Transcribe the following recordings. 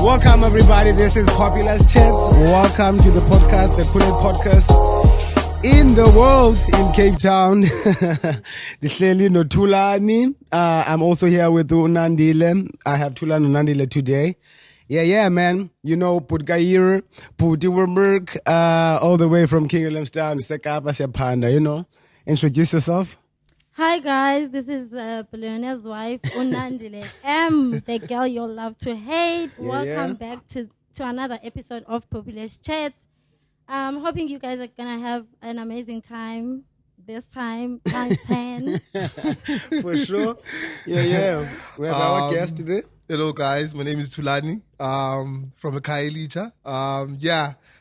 Welcome everybody, this is Populous Chats. Welcome to the podcast, the coolest podcast in the world, in Cape Town. Dihleli no Thulani. I'm also here with Unandile. I have Thulani Unandile today. Yeah, man. You know, Putkair, Putiwurberg, all the way from King Williamstown, Sekapa, Sepanda, you know. Introduce yourself. Hi guys, this is Billionaire's wife, Unandile M, the girl you'll love to hate. Welcome back to another episode of Populous Chat. I'm hoping you guys are gonna have an amazing time this time, times 10. For sure. Yeah. We have our guest today. Hello guys, my name is Thulani from Khayelitsha.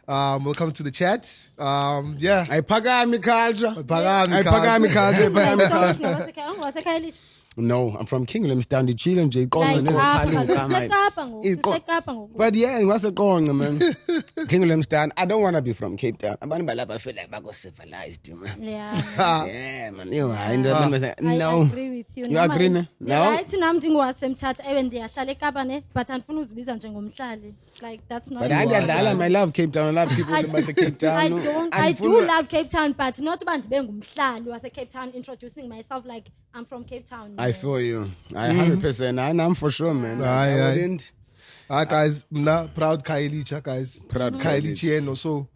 Welcome to the chat. Ayphakami culture. Ayphakami culture. No, I'm from King Williamstown. The children J. But yeah, what's the going, man? King Williamstown. I don't want to be from Cape Town. I feel like I got civilized, man. Yeah, man. I agree with you. You agree? No. Right now, I'm doing what I'm even there. But I'm like that's not. But I love Cape Town. I love people who say Cape Town. I do love Cape Town, but not about being was a Cape Town introducing myself like I'm from Cape Town. I feel you. I 100%. I'm for sure, man. Guys, proud Khayelitsha, guys. Proud Khayelitsha, also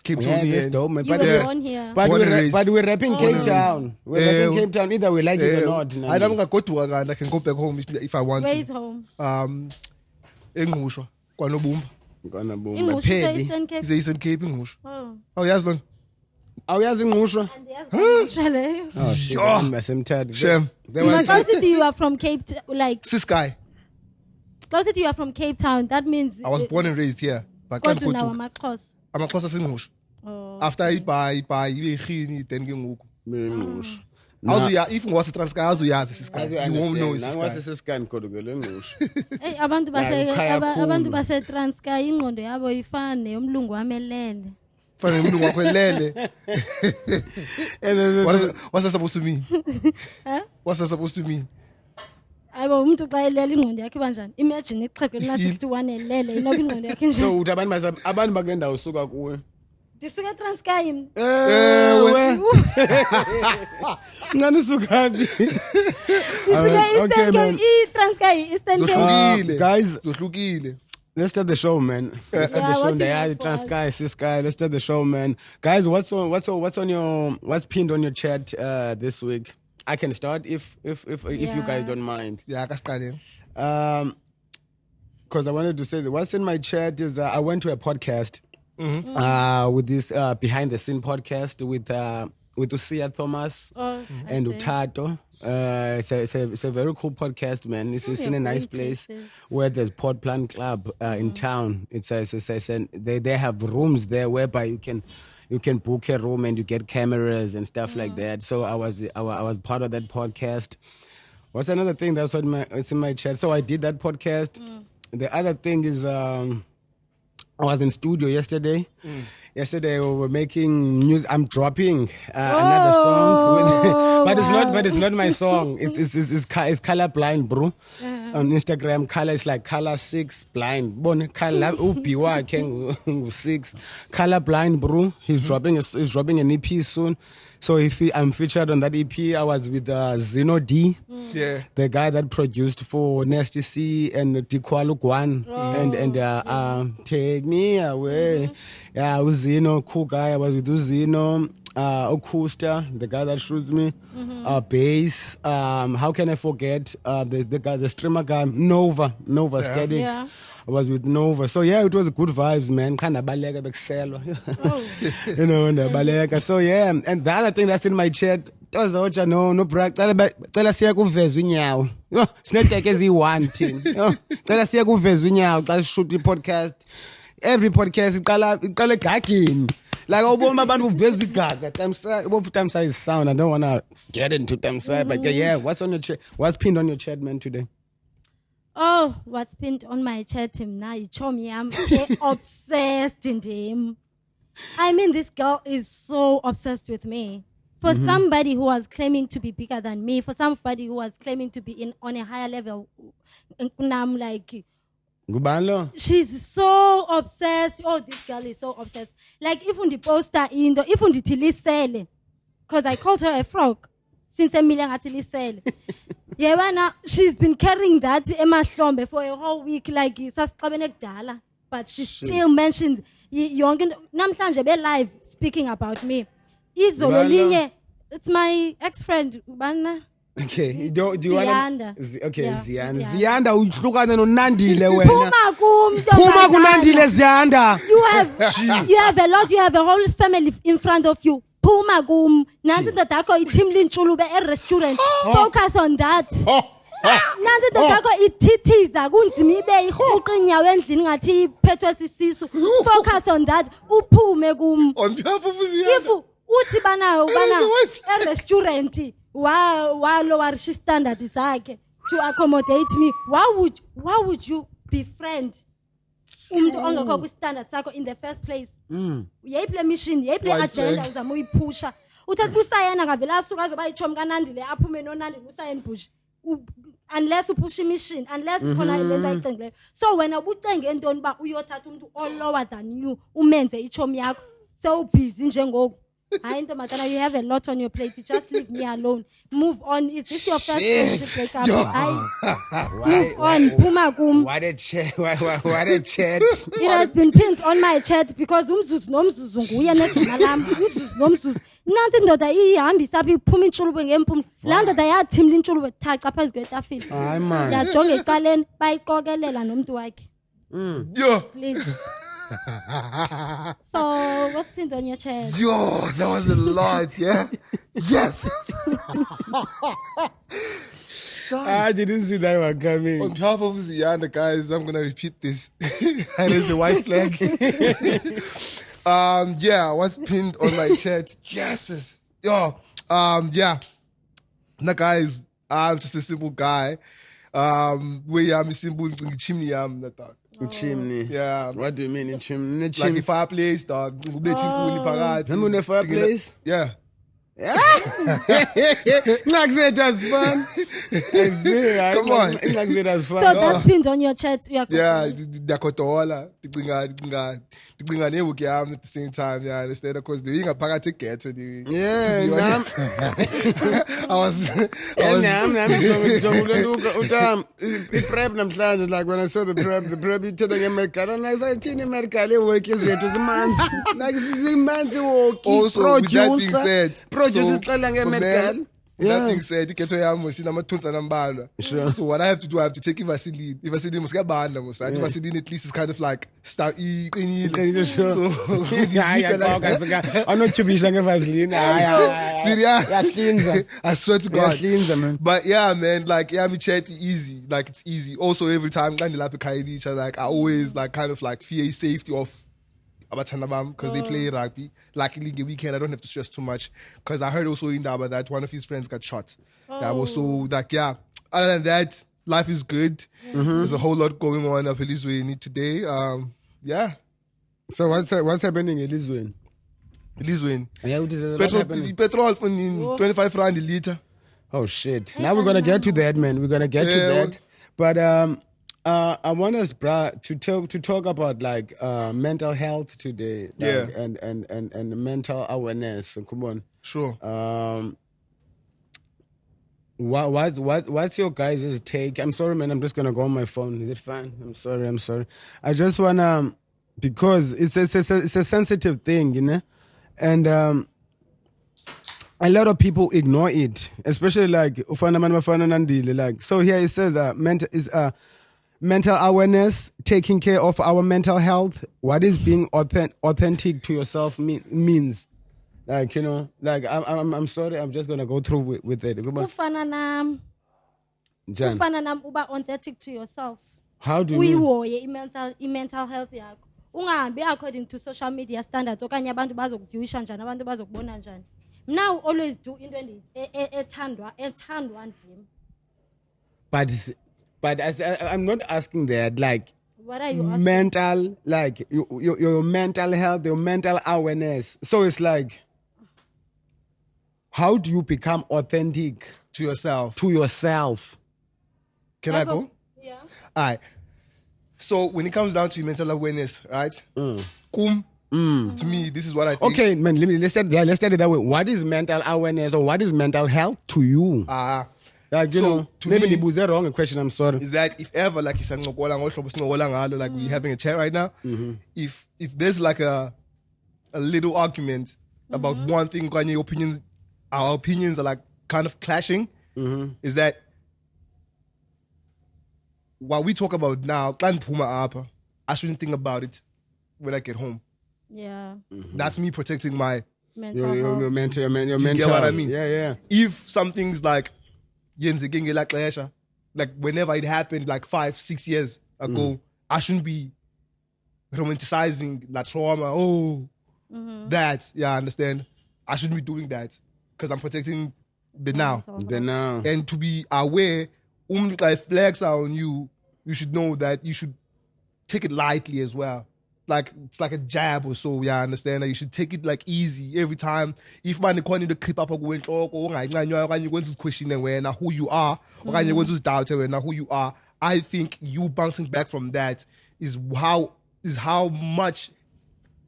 Cape Town. Yeah, dope, man. You were born here. But we're rapping Cape Town. We're rapping Cape Town. Either we like it or not. I don't go to Uganda. I can go back home if I want Where's to. home? Engqushwa, KwaNobumba. Ingqushwa is Eastern Cape. It's Eastern Cape, Ingqushwa. Oh, yes, Lon. Awuyazi Ingqushwa? Oh shit, I'm Shame. Closer to you are from Cape Town, like Siskai. Closer to you are from Cape Town. That means I was born and raised here. But go to now Amaxhosa. Amaxhosa singqushwa. Oh. After iba ibe then ke ngoku. Ingqushwa. If was a Transkei azuyazi Siskai. You won't know it's Siskai. Hey, abantu base Transkei ingqondo yabo ifana neyomlungu wamelele. What's that supposed to mean? Huh? What's that supposed to mean? Ayibo umuntu xa elele ingqondo yakhe kanjani? Imagine ixhego lina 61 elele inoba ingqondo yakhe njani. So uthi abantu bakendawo usuka kuwe. Ndisuka eTranskei. Ewe. Ngani sukabi? Eastern Cape, iTranskei, Eastern Cape. Guys, Zohlukile. let's start the show, man. Let's start the show. What do you Yeah, have for Transkei, Siskai. Let's start the show, man. Guys, what's pinned on your chat this week? I can start if you guys don't mind. Yeah, kasiqale. Because I wanted to say that what's in my chat is I went to a podcast with this behind the scene podcast with Usia Thomas and Utato. It's a very cool podcast, man. It's in a nice place where there's Port Plant Club in town. They have rooms there whereby you can book a room and you get cameras and stuff like that. So I was part of that podcast. What's another thing that's it's in my chat? So I did that podcast. The other thing is I was in studio yesterday. Yesterday we were making news. I'm dropping another song, but it's not my song. It's colorblind, bro. On Instagram, color is like color 6 blind. Bon color upiwa ken 6 colorblind, bro. He's dropping an EP soon. So I'm featured on that EP. I was with Zeno D, the guy that produced for Nasty C and Dikwalu Gwan and Take Me Away. Yeah, I was Zeno, cool guy. I was with Zeno, Okusta, the guy that shoots me, Bass. How can I forget the guy, the streamer guy, Nova Static. Yeah. I was with Nova. So yeah, it was good vibes, man. Kinda baleka bekselwa. You know, and baleka. So yeah, and the other thing that's in my chat, Tozocha no brag. Cela siya kuvezwa inyawo. Yo, sineteke ezi1 team. Yo, cela siya kuvezwa inyawo xa shoot podcast. Every podcast iqala egagini. Like uboma abantu uvezwa igaga. Time size sound. I don't want to get into time size, but yeah, what's on your chat? What's pinned on your chat, man, today? Oh, what's pinned on my chat him now? I'm obsessed in him. I mean, this girl is so obsessed with me. For somebody who was claiming to be bigger than me, for somebody who was claiming to be on a higher level, I'm like, Gubalo. She's so obsessed. Oh, this girl is so obsessed. Like, if the poster in the, if the tilisele, because I called her a frog since a million tilisele. Yeah, she's been carrying that Emma Shombe for a whole week, like, but she still mentions, namhlanje be live speaking about me. Izolo linye, it's my ex-friend, Bana. Okay, do you want to? Okay, Yeah, Ziyanda. Ziyanda. Ziyanda uhlukane nonandile wena. Phuma kunandile Ziyanda. You have a lot, you have a whole family in front of you. Phuma kum. Nanti dadakho iTimlin Chulube e restaurant. Focus on that. Nanti dadakho ithithiza kunzima ibe ihuqa inyawo endlini ngathi iphethwe sisisu. Focus on that. Uphume kum. On behalf of If Ziyanda. uthi bana e restaurant wa lower standard zakhe to accommodate me, why would you befriend umuntu ongekho ku standard sakho in the first place? Yeyiple mission, yeyiple agenda uzama uyiphusha. Uthatha usayena ngavela asuka azoba ichom kaNandile aphume noNandile usayena bush. Unless upush mission, unless khona lento ayicengileyo. So wena ubucenge entoni ba uyothatha umuntu all lower than you umenze ichom yakho. So busy njengoku. You have a lot on your plate. Just leave me alone. Move on. Is this your first friendship breakup? Move on. Phuma kum. What a chat. What a chat. It has been pinned on my chat because umzuzu nomzuzu nguye negama lam. Umzuzu nomzuzu. Nansi ndoda ihambisa apha iphuma intshulube ngempumlo. Laa ndoda yathimla intshulube thaca phezu kwetafile. Hayi man. Yajonga ecaleni bayiqokelela nomntu wakhe. Yo. Please. So, what's pinned on your chat? Yo, that was a lot, yeah? Yes. I didn't see that one coming. On behalf of Ziyanda, guys, I'm going to repeat this. And it's the white flag. Yeah, what's pinned on my chat? Yes. Yo, yeah. Now, guys, I'm just a simple guy. We are simple chimney. Chimney. Yeah. What do you mean in chimney? Like the fireplace, dog. Remember the fireplace? Yeah. Like that was fun. Come on. Like that was fun. So that's pinned on your chat. Yeah, Dakotola. Dinga nebuki yami at the same time, yeah, understand? Because the inga phakathi ghetto, yeah, to be honest. I was prep namhlanje, like when I saw the prep ithetha ngeMedical, and I said thina iMedical work zethu simanzi. Like simanzi walk. Also, with that being said, produce isixela ngeMedical. That being said, ikhetho yami sinamathunzi nambalwa. So what I have to do, I have to take iVaseline. iVaseline muskabanda mos, right? iVaseline at least is kind of like start iqinile. So anotyubisha ngeVaseline. Serious. Yahlinza. I swear to God. Yahlinza, man. But yeah, man, like yeah, me chat easy. Like it's easy. Also every time I like I always like kind of like fear safety of because they play rugby. Luckily, the weekend I don't have to stress too much because I heard also in Daba that one of his friends got shot. That was so like yeah. Other than that, life is good. There's a whole lot going on up Elizabeth today. Yeah. So what's happening in Elizabeth? Elizabeth. Yeah, what is happening? Petrol for 25 rand a liter. Oh shit! Now we're gonna get to that, man. We're gonna get to that. But I want us, bruh, to talk about like mental health today, like, and mental awareness. So come on, sure. What's your guys' take? I'm sorry, man. I'm just gonna go on my phone. Is it fine? I'm sorry. I just wanna because it's a sensitive thing, you know, and a lot of people ignore it, especially like ufana man bafana nandile. Like so, here it says mental awareness, taking care of our mental health. What is being authentic to yourself means, like you know, like I'm sorry, I'm just gonna go through with it. Ufana nam uba authentic to yourself. How do you? mental health yakho. Ungahambi according to social media standards okanye abantu bazokuviwisha njani abantu bazokubona njani. Now always do into ethandwa ndim. But I'm not asking that. Like, what are you asking? Mental, like your mental health, your mental awareness. So it's like, how do you become authentic to yourself? Can I go? Yeah. All right. So when it comes down to mental awareness, right? To me, this is what I think. Okay, man, let's start it that way. What is mental awareness or what is mental health to you? Like, you know, to maybe me, was that wrong question, I'm sorry. Is that if ever like like we're having a chat right now, if there's like a little argument about one thing, our opinions are like kind of clashing, is that what we talk about now, I shouldn't think about it when I get home. Yeah. That's me protecting my mental health. Your mental. You get what I mean? Yeah. If something's like whenever it happened, like 5-6 years ago, I shouldn't be romanticizing that trauma. That, I understand. I shouldn't be doing that because I'm protecting the now. And to be aware, if flags are on you, you should know that you should take it lightly as well. Like it's like a jab or so, I understand that you should take it like easy every time. If man you to creep up or questioning when who you are, or when you doubt when who you are, I think you bouncing back from that is how much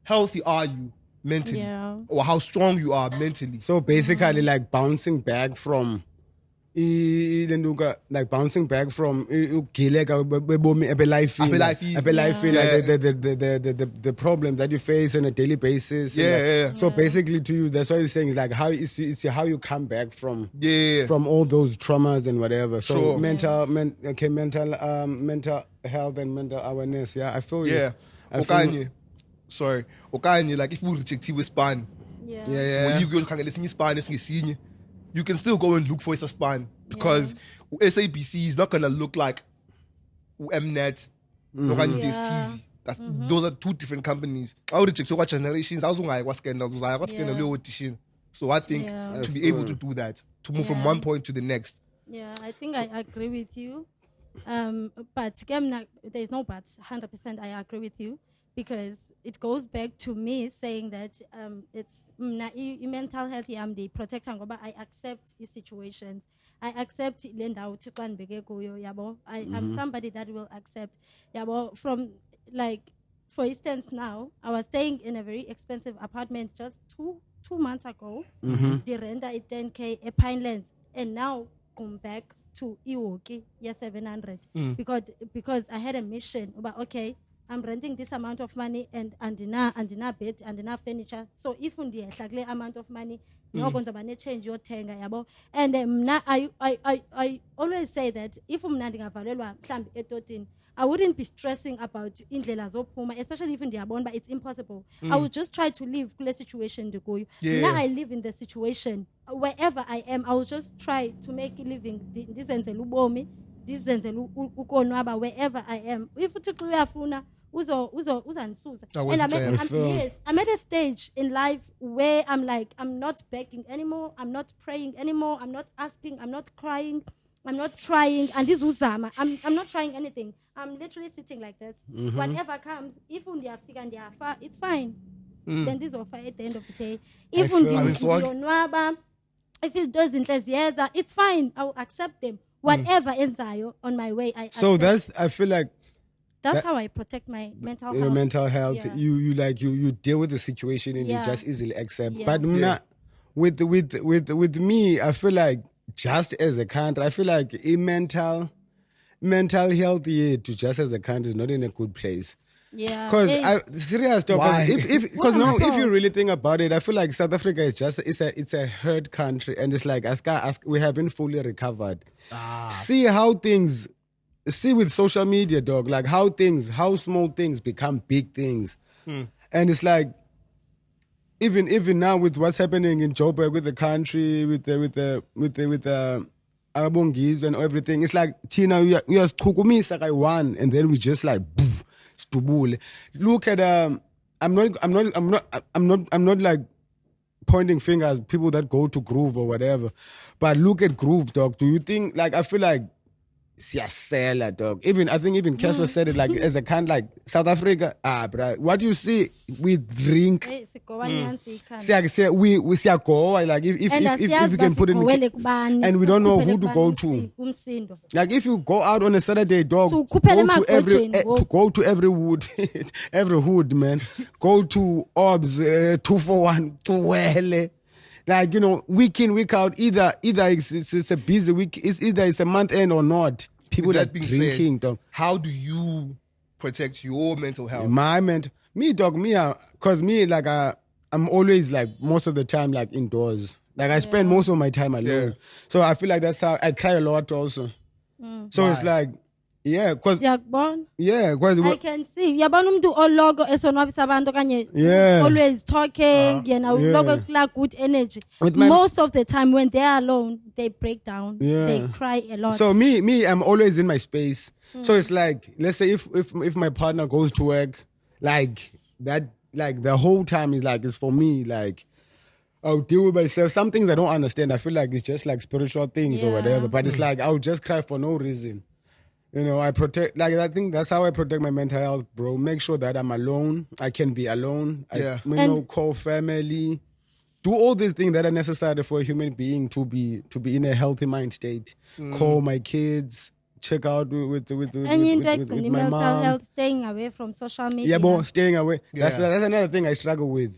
healthy are you mentally, or how strong you are mentally. So basically, like bouncing back from. Like bouncing back from the problem that you face on a daily basis. So basically, to you, that's why you're saying is like how it's how you come back from all those traumas and whatever. So mental health and mental awareness. Yeah, I feel you. Sorry, like if we reject with span, when you go to span, you can still go and look for a span because SABC is not gonna look like Mnet, DSTV. Those are two different companies. I would check so what generations. I was audition. So I think to be able to do that, to move from one point to the next. Yeah, I think I agree with you. But there's no but. 100% I agree with you. Because it goes back to me saying that it's mental health. I'm the protector, but I accept the situations. I accept I'm somebody that will accept. From like, for instance, now I was staying in a very expensive apartment just two months ago. The rent is 10K at Pinelands, and now come back to Iwoki, 700 because I had a mission about I'm renting this amount of money and enough bed and enough furniture. So if you have amount of money, you're going to change your tenga, and I always say that if I wouldn't be stressing about indlela zophuma, especially if they are born, but it's impossible. I would just try to live the situation to go. Now I live in the situation wherever I am. I will just try to make a living. This is wherever I am. If I'm at a stage in life where I'm like, I'm not begging anymore, I'm not praying anymore, I'm not asking, I'm not crying, I'm not trying, and this Uzama, I'm not trying anything. I'm literally sitting like this. Whatever comes, if they are fig and they are far, it's fine. Then this offer at the end of the day. If it doesn't, it's fine. I'll accept them. Whatever ends on my way, I feel like that's how I protect my mental health. Your mental health. Yeah. You deal with the situation and you just easily accept. But with me, I feel like just as a country, I feel like mental health to just as a country is not in a good place. Yeah. Because serious talk. Why? If you really think about it, I feel like South Africa is just it's a hurt country, and it's like we haven't fully recovered. See with social media, dog, like how small things become big things, and it's like even now with what's happening in Joburg with the country, with the Abongis and everything, it's like Tina, we are kukumisa like one, and then we just like stubule. Look at I'm not like pointing fingers people that go to Groove or whatever, but look at Groove, dog. Do you think like I feel like siyasela, dog. I think even Casper said it like as a kind like South Africa. Bro, what you see, we drink. We go like if you can put it in, and we don't know who to go to. Like if you go out on a Saturday, dog, go to every wood, every hood, man. Go to Orbs, 241, to Wele. Like, week in, week out, either it's a busy week, it's a month end or not. People that being drinking, dog. How do you protect your mental health? Because I'm always like most of the time like indoors. Like I spend most of my time alone. Yeah. So I feel like that's how I cry a lot also. So Why? It's like, because I can see. Always talking, good energy. Most of the time when they're alone, they break down. They cry a lot. So me, I'm always in my space. So it's like, let's say if my partner goes to work, like that, like the whole time is like it's for me, like I'll deal with myself. Some things I don't understand. I feel like it's just like spiritual things or whatever. But it's like I'll just cry for no reason. I protect, like, I think that's how I protect my mental health, bro. Make sure that I'm alone. I can be alone. Call family. Do all these things that are necessary for a human being to be in a healthy mind state. Call my kids. Check out with my mom. Health, staying away from social media. Staying away. That's another thing I struggle with.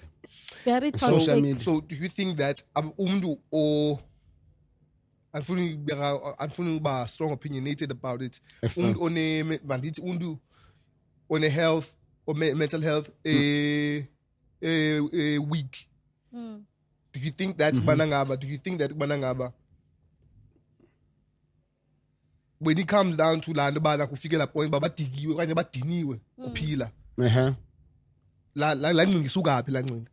Very toxic. Social media. So do you think that or... I'm feeling strong opinionated about it. On a health or mental health week. Do you think that's banangaba? Do you think that banangaba? When it comes down to land bana kufika point baba digiwe kanye badiniwe kuphila. La ngisuka phi la ncinga?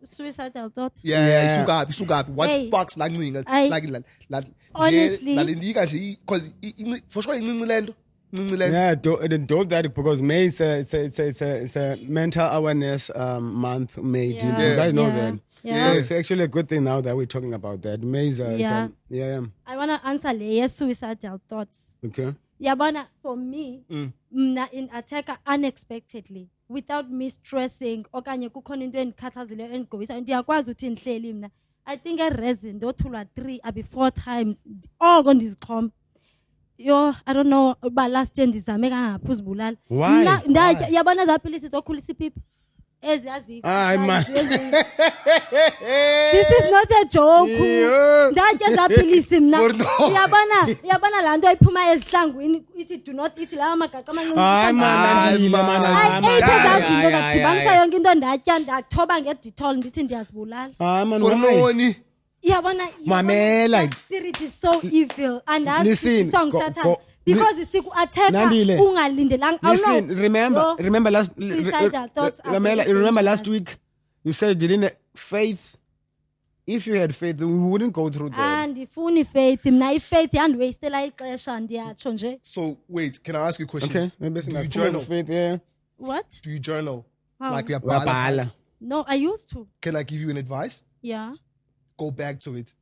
Suicidal thoughts. Isuka. What sparks la ncinga? Honestly, because for sure incinci Yeah, don't that because May it's a mental awareness month. May do you guys know that? Yeah. So it's actually a good thing now that we're talking about that. May is I want to answer suicidal thoughts. Okay. Yabana, for me, in attacker unexpectedly, without me stressing, okanye kukhona into endikhathazile endigobisa ndiyakwazi uthi ndihleli mna. I think a resin ndothulwa 3 abi 4 times. Oko ndizixhoma. I don't know uba last year ndizame kangaphi uzibulala. Yabona zapilisi zokhulisa ipipi. This is not a joke. Ndatya zapilisi mna. Yabona la nto iphuma ezihlangwini ithi do not eat la magaqa amancinci. I ate that ndadibanisa yonke into ndatya ndathoba ngeDettol ndithi ndiyazibulala. Mamela. Spirit is so evil and that's song Satan. Because it's attack Listen, remember last week you said you didn't faith. If you had faith, we wouldn't go through that. And if only faith, faith and waste like nje. So wait, can I ask you a question? Okay, maybe do you journal? Faith, yeah. What? Do you journal? How? Like we are No, I used to. Can I give you an advice? Yeah. Go back to it.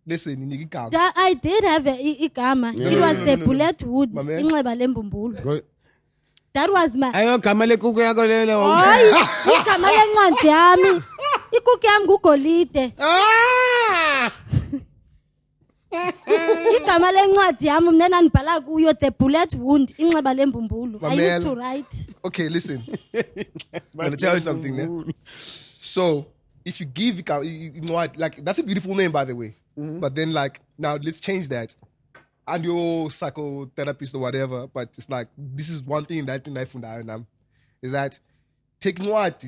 Listen, I did have a igama. It was the bullet wood. Inxeba lembumbulu. That was my. Ayo gama lekuku yakho lelo. Hayi, igama lencwadi yami. Ikuku yami ngugolide. Igama lencwadi yami mina nandibhala kuyo the bullet wound inxeba lembumbulu. I used to write. Okay, listen. I'm going to tell you something, man. So, if you give like that's a beautiful name by the way. But then now let's change that. And your psychotherapist or whatever, but it's like this is one thing that I found is that take what?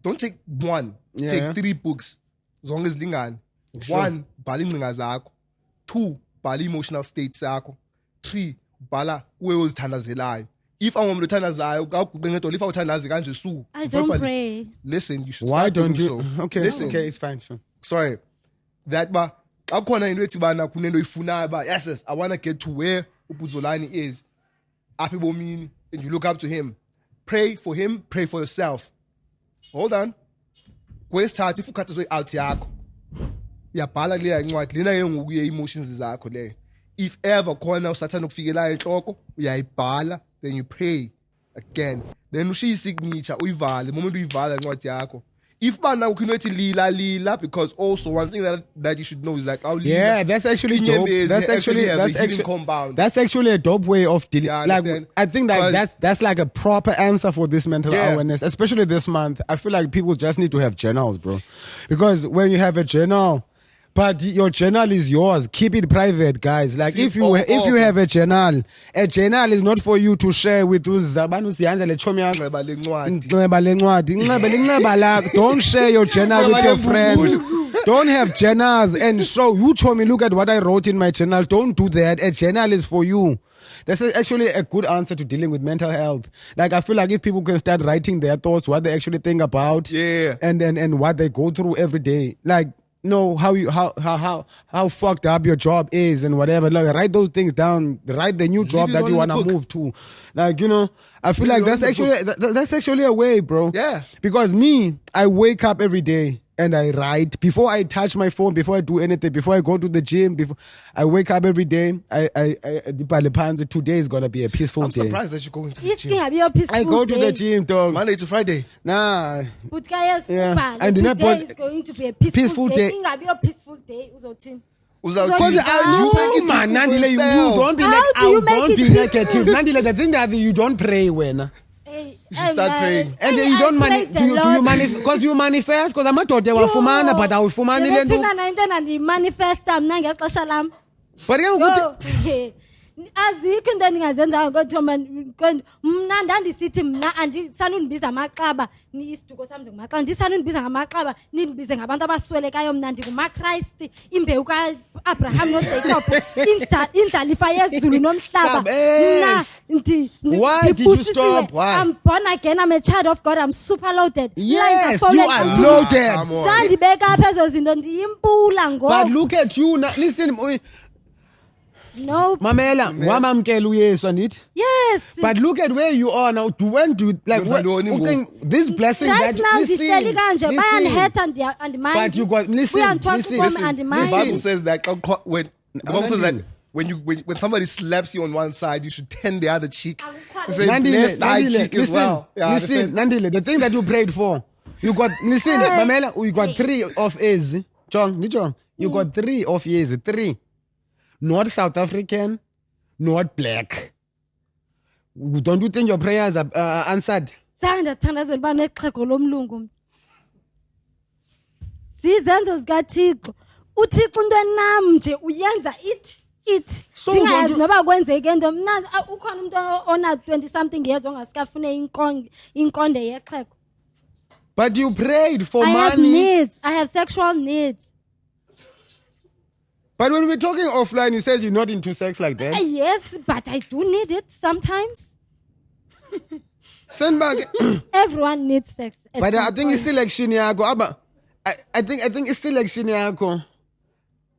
Don't take one. Yeah. Take 3 books. Zonke zilingana. 1, bhala ingcinga zakho. 2, bhala emotional state zakho. 3, bhala kuwe ozithandazelayo. If I'm uthandazayo, if awuthandazi kanje su. I don't pray. Listen, you should. Why don't you? So. Okay, listen. Okay, it's fine. Sorry. That akhona into ethi bana kunento ifunayo ba yes I want to get to where uBuzolani is apha ebomini and you look up to him. Pray for him, pray for yourself. Hold on. Kwesithathu if ukhathazwe out yakho. uyabhala leya incwadi lena ke ngokuye emotions zakho le. If ever khona usathana ukufikela enhloko uyayibhala, then you pray again, then ushiya signature uyivala moment uyivala incwadi yakho. If bana ukinothi lila because also one thing that you should know is like that's actually dope. That's actually a dope way of dealing. Yeah, like I think that's like a proper answer for this mental awareness, especially this month. I feel like people just need to have journals, bro, because when you have a journal, but your journal is yours. Keep it private, guys. Like if you have a journal is not for you to share with Zabanu Sianda Don't share your journal with your friends. Don't have journals and show you told me look at what I wrote in my journal. Don't do that. A journal is for you. That's actually a good answer to dealing with mental health. Like I feel like if people can start writing their thoughts, what they actually think about, and what they go through every day, like know how fucked up your job is and whatever. Like write those things down. Write the new job that you want to move to. Like I feel like that's actually a way, bro. Yeah. Because me, I wake up every day and I write before I touch my phone, before I do anything, before I go to the gym. Before I wake up every day, today is gonna be a peaceful day. I'm surprised that you're going to the It's gym. gonna be a peaceful I go to the gym, dog. Monday to Friday. Nah. But guys, And today is going to be a peaceful day. It's gonna be a peaceful day. Because I know, man, Nandile, you don't be negative. Nandile, the thing that you don't pray when. You should start praying. And then you don't manifest. Because you manifest. Because I'm not told they were fumana, but I will fumana. But azikho into endingazenzayo kodwa mna ndandisithi mna andisanundibiza amaxaba isiduko sami ndingumaxaba ndisanundibiza ngamaxaba nindibize ngabantu abaswelekayo mna ndingumakristi imbewu kaAbraham noJacob indlalifa yezulu nomhlaba mna ndibusisiwe. I'm born again, I'm a child of God, I'm super loaded. Yes, you are loaded. Zandibeka apha ezo zinto ndiyimpula ngoku. But look at you now. Listen, no. Mamela, wamamkela uYesu andithi? Yes. But look at where you are now. When do like this blessing right that now ndihleli kanje bayandihetha and mind. But you got listen. The Bible says that when somebody slaps you on one side, you should turn the other cheek. Nandile, as well. Listen, Nandile, the thing that you prayed for, you got Mamela, you got 3 of A's. John, you got 3 of A's. 3. Not South African, not black. Don't you think your prayers are answered? Sandathandazela uba nexhego lomlungu. Zizenzo zikaThixo. uThixo into enam nje uyenza it ndingayazi noba kwenzeke into mna ukhona umuntu ona 20 something years ongasikafune inkonde yexhego. But you prayed for money. I have needs. I have sexual needs. But when we're talking offline, you said you're not into sex like that. Yes, but I do need it sometimes. Send back. Everyone needs sex. But I think it's selection yako. I think it's selection yako.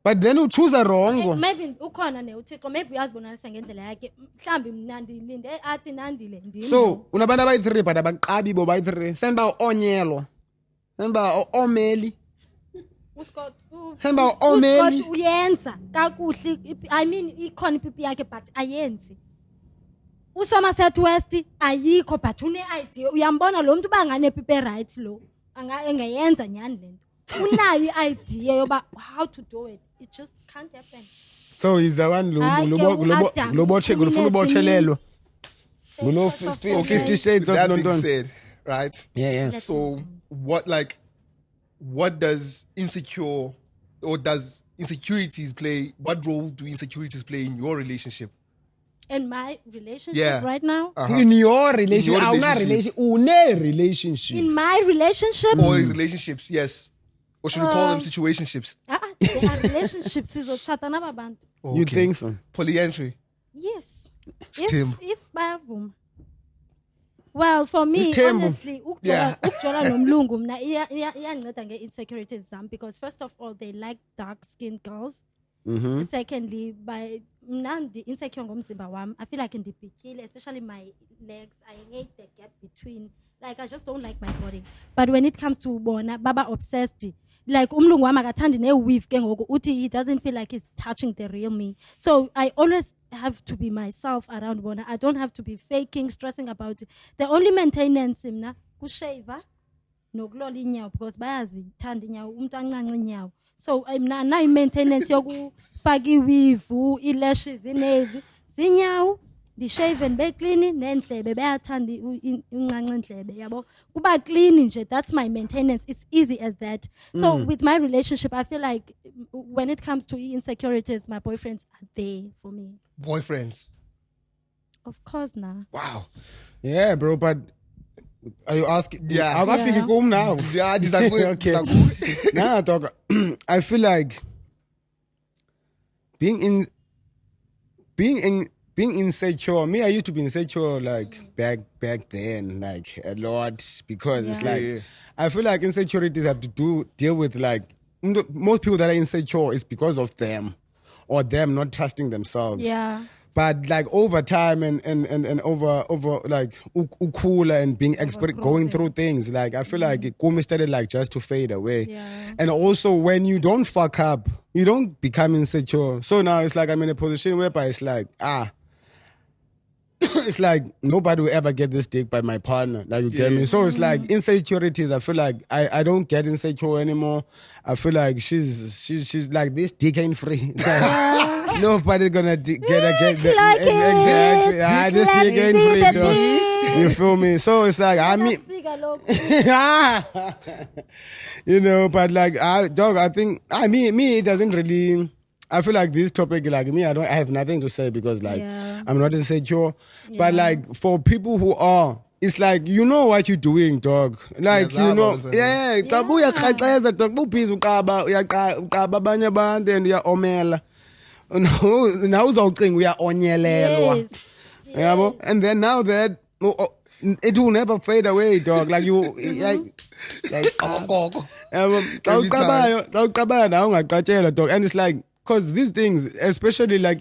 But then you choose a wrong. Maybe ukhona ne uThixo maybe uyazibonalisa ngendlela yakhe. Mhlambi mina ndilinde athi nandile ndini. So, unabantu abayi3 but abaqabi bo bayi3. Send ba onyelo. Send ba omeli. Uskot uyenza kakuhle. I mean ikhona ipipi yakhe but ayenzi. Usomerset West ayikho but une idea. Uyambona lo muntu bangane pipi right lo. Engayenza nyani lento. Unayo idea yoba how to do it. It just can't happen. So he's the one loboche ngifuna ubochelelwa. Ngulo 50 shades of London said, right? Yeah. So what does does insecurities play? What role do insecurities play in your relationship? In my relationship right now? In your relationship? Relationship. In my relationship? Or in relationships, yes. Or should we call them situationships? They are relationships. You think so? Polyandry? Yes. If bayavuma. Well, for me, honestly, ukujola nomlungu mna iyanceda nge-insecurities zam because first of all, they like dark-skinned girls. Mm-hmm. Secondly, by mna insecure ngomzimba wam, I feel like ndibhikile, especially my legs. I hate the gap between. Like, I just don't like my body. But when it comes to bona, baba obsessed. like umlungu wami akathandi ne-weave ke ngoku uthi he doesn't feel like he's touching the real me. So I always have to be myself around bona. I don't have to be faking, stressing about it. The only maintenance mna kushave nokulola inyawo because bayazithanda inyawo umuntu ancanca inyawo. So mna nayo maintenance yokufaka iweave, i-lashes, inezi, zinyawo ndishave and be clean nendlebe bayathanda uncanca indlebe yabo kuba clean nje. That's my maintenance. It's easy as that. So with my relationship I feel like when it comes to insecurities my boyfriends are there for me. Boyfriends? Of course nah. Wow. Yeah, bro, but are you asking? Yeah. I feel like home now. Yeah, this is good. Okay. Nah, dog. I feel like being insecure. Me, I used to be insecure like back then, like a lot, because it's like I feel like insecurities have to deal with like most people that are insecure is because of them or them not trusting themselves. Yeah. But like over time and over like ukula and being expert going through things, like I feel like it started like just to fade away. Yeah. And also when you don't fuck up, you don't become insecure. So now it's like I'm in a position whereby it's like it's like nobody will ever get this dick by my partner. Like you get me? So it's like insecurities. I feel like I don't get insecure anymore. I feel like she's like this dick ain't free. Like, nobody's gonna get exactly. This dick ain't free. Dog. You feel me? So it's like I mean, you know, but like I think me it doesn't really. I feel like this topic, like me, I have nothing to say because like I'm not insecure. Yeah. But like for people who are, it's like you know what you're doing, dog. Like you know, dog. Busy ukaba abanye abantu and omela. Now we are onyelelwa. Yes. And then now that it will never fade away, dog. Like you like dog. And it's like because these things, especially like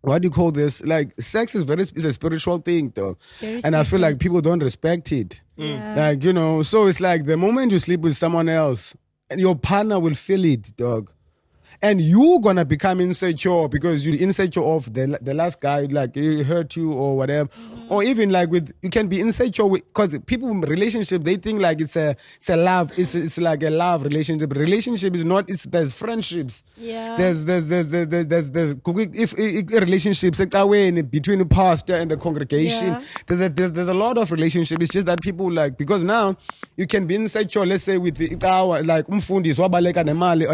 what do you call this? Like sex is a spiritual thing, though, and I feel like people don't respect it. Yeah. Like you know, so it's like the moment you sleep with someone else, and your partner will feel it, dog. And you're gonna become insecure because you're insecure of the last guy, like he hurt you or whatever, or even like you can be insecure with because people in relationship they think like it's a love, it's like a love relationship. Relationship is not. There's friendships. Yeah. There's if relationships between the pastor and the congregation. Yeah. There's a lot of relationships. It's just that people like because now you can be insecure. Let's say with the like umfundi swabaleka nemali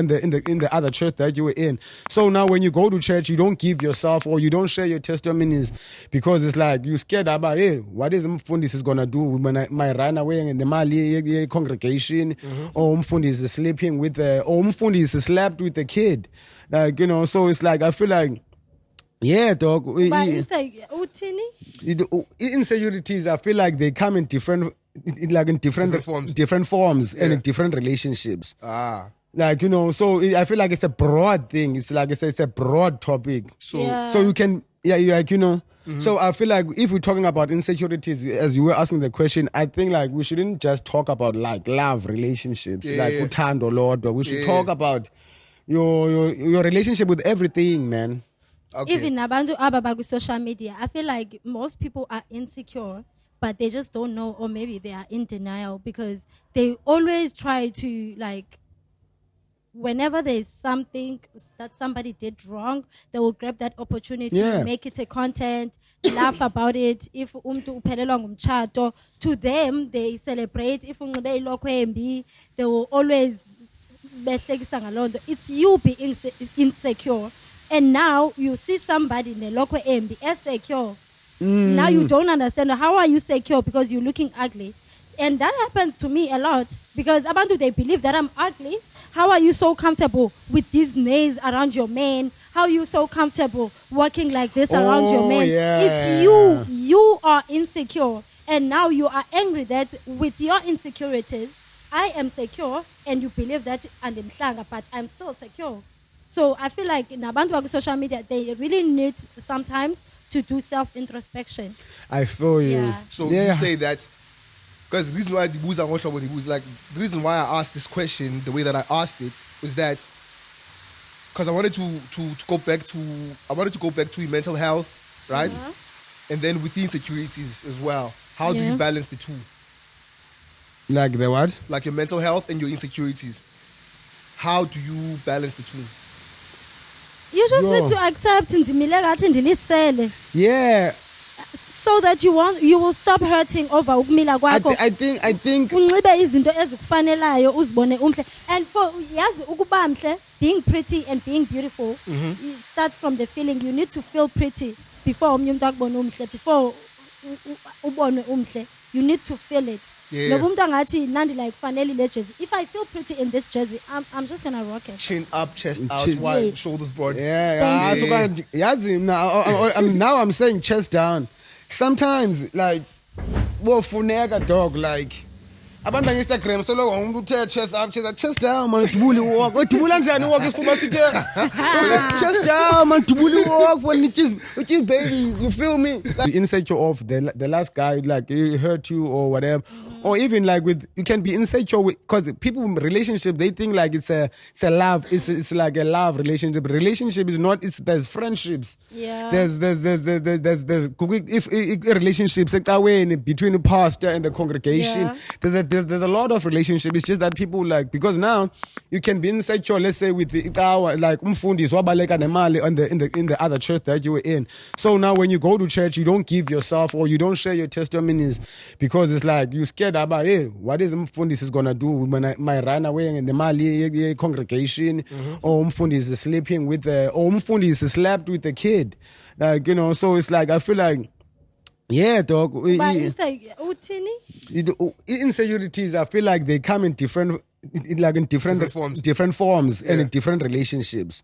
in the other church that you were in. So now when you go to church, you don't give yourself or you don't share your testimonies because it's like you're scared about, hey, what is Mfundis is going to do when I run away in the Mali congregation or Mfundis is sleeping with or Mfundis is slept with the kid. Like, you know, so it's like, I feel like, yeah, dog. But insecurities, I feel like they come in different forms and in different relationships. Like, you know, so I feel like it's a broad thing. It's like it's a broad topic. So you can, like, you know. So I feel like if we're talking about insecurities, as you were asking the question, I think like we shouldn't just talk about like love relationships, like uthando Lord, but we should talk about your relationship with everything, man. Okay. Even about social media, I feel like most people are insecure, but they just don't know, or maybe they are in denial because they always try to like. Whenever there's something that somebody did wrong, they will grab that opportunity, make it a content, laugh about it. If umntu uphelelwa ngumtshato, to them they celebrate. If unxibe ilokho embi, they will always behlekisa ngalonto. It's you being insecure, and now you see somebody nelokho embi secure. Now you don't understand how are you secure because you're looking ugly, and that happens to me a lot because abantu they believe that I'm ugly. How are you so comfortable with these nails around your man? How are you so comfortable walking like this around your man? Yeah. It's you. You are insecure. And now you are angry that with your insecurities, I am secure and you believe that and but I'm still secure. So I feel like in abantu social media, they really need sometimes to do self-introspection. I feel you. So you say that Because the reason why the reason why I asked this question the way that I asked it was that because I wanted to go back to your mental health, right? Uh-huh. And then with the insecurities as well. How do you balance the two? Like the what? Like your mental health and your insecurities. How do you balance the two? You just need to accept Yeah. so that you will stop hurting over ukumila kwakho. I think Unxibe izinto ezikufanelayo uzibone umhle. And for yazi ukuba mhle, being pretty and being beautiful, it starts from the feeling. You need to feel pretty before omnye umuntu akubone umhle, before ubone umhle. You need to feel it. Yeah. Noba umuntu angathi nandi like fanele le jersey. If I feel pretty in this jersey, I'm just gonna rock it. Chin up, chest out, Chin. wide, Yes. shoulders broad. yeah. Yazi now I'm saying chest down. Sometimes like wofuneka dog like abantu Instagram solo umuntu uthe chest up chest down man dubuli walk udubula njani walk isifuba sitheka chest down man dubuli walk when which is babies, you feel me, like insecure of the last guy like he hurt you or whatever, or even like with you can be insecure with because people in relationship they think like it's a love, it's like a love relationship is not, there's friendships, there's if relationships between the pastor and the congregation, there's a lot of relationships. It's just that people like, because now you can be insecure, let's say with the like umfundi swabaleka nemali in the other church that you were in. So now when you go to church, you don't give yourself or you don't share your testimonies because it's like you're scared about, hey, what is umfundi is gonna do when I run away in the mali congregation, or umfundi is sleeping with or umfundi is slept with the kid, like, you know. So it's like I feel like, yeah, dog. But Insecurities, I feel like they come in different forms and in different relationships.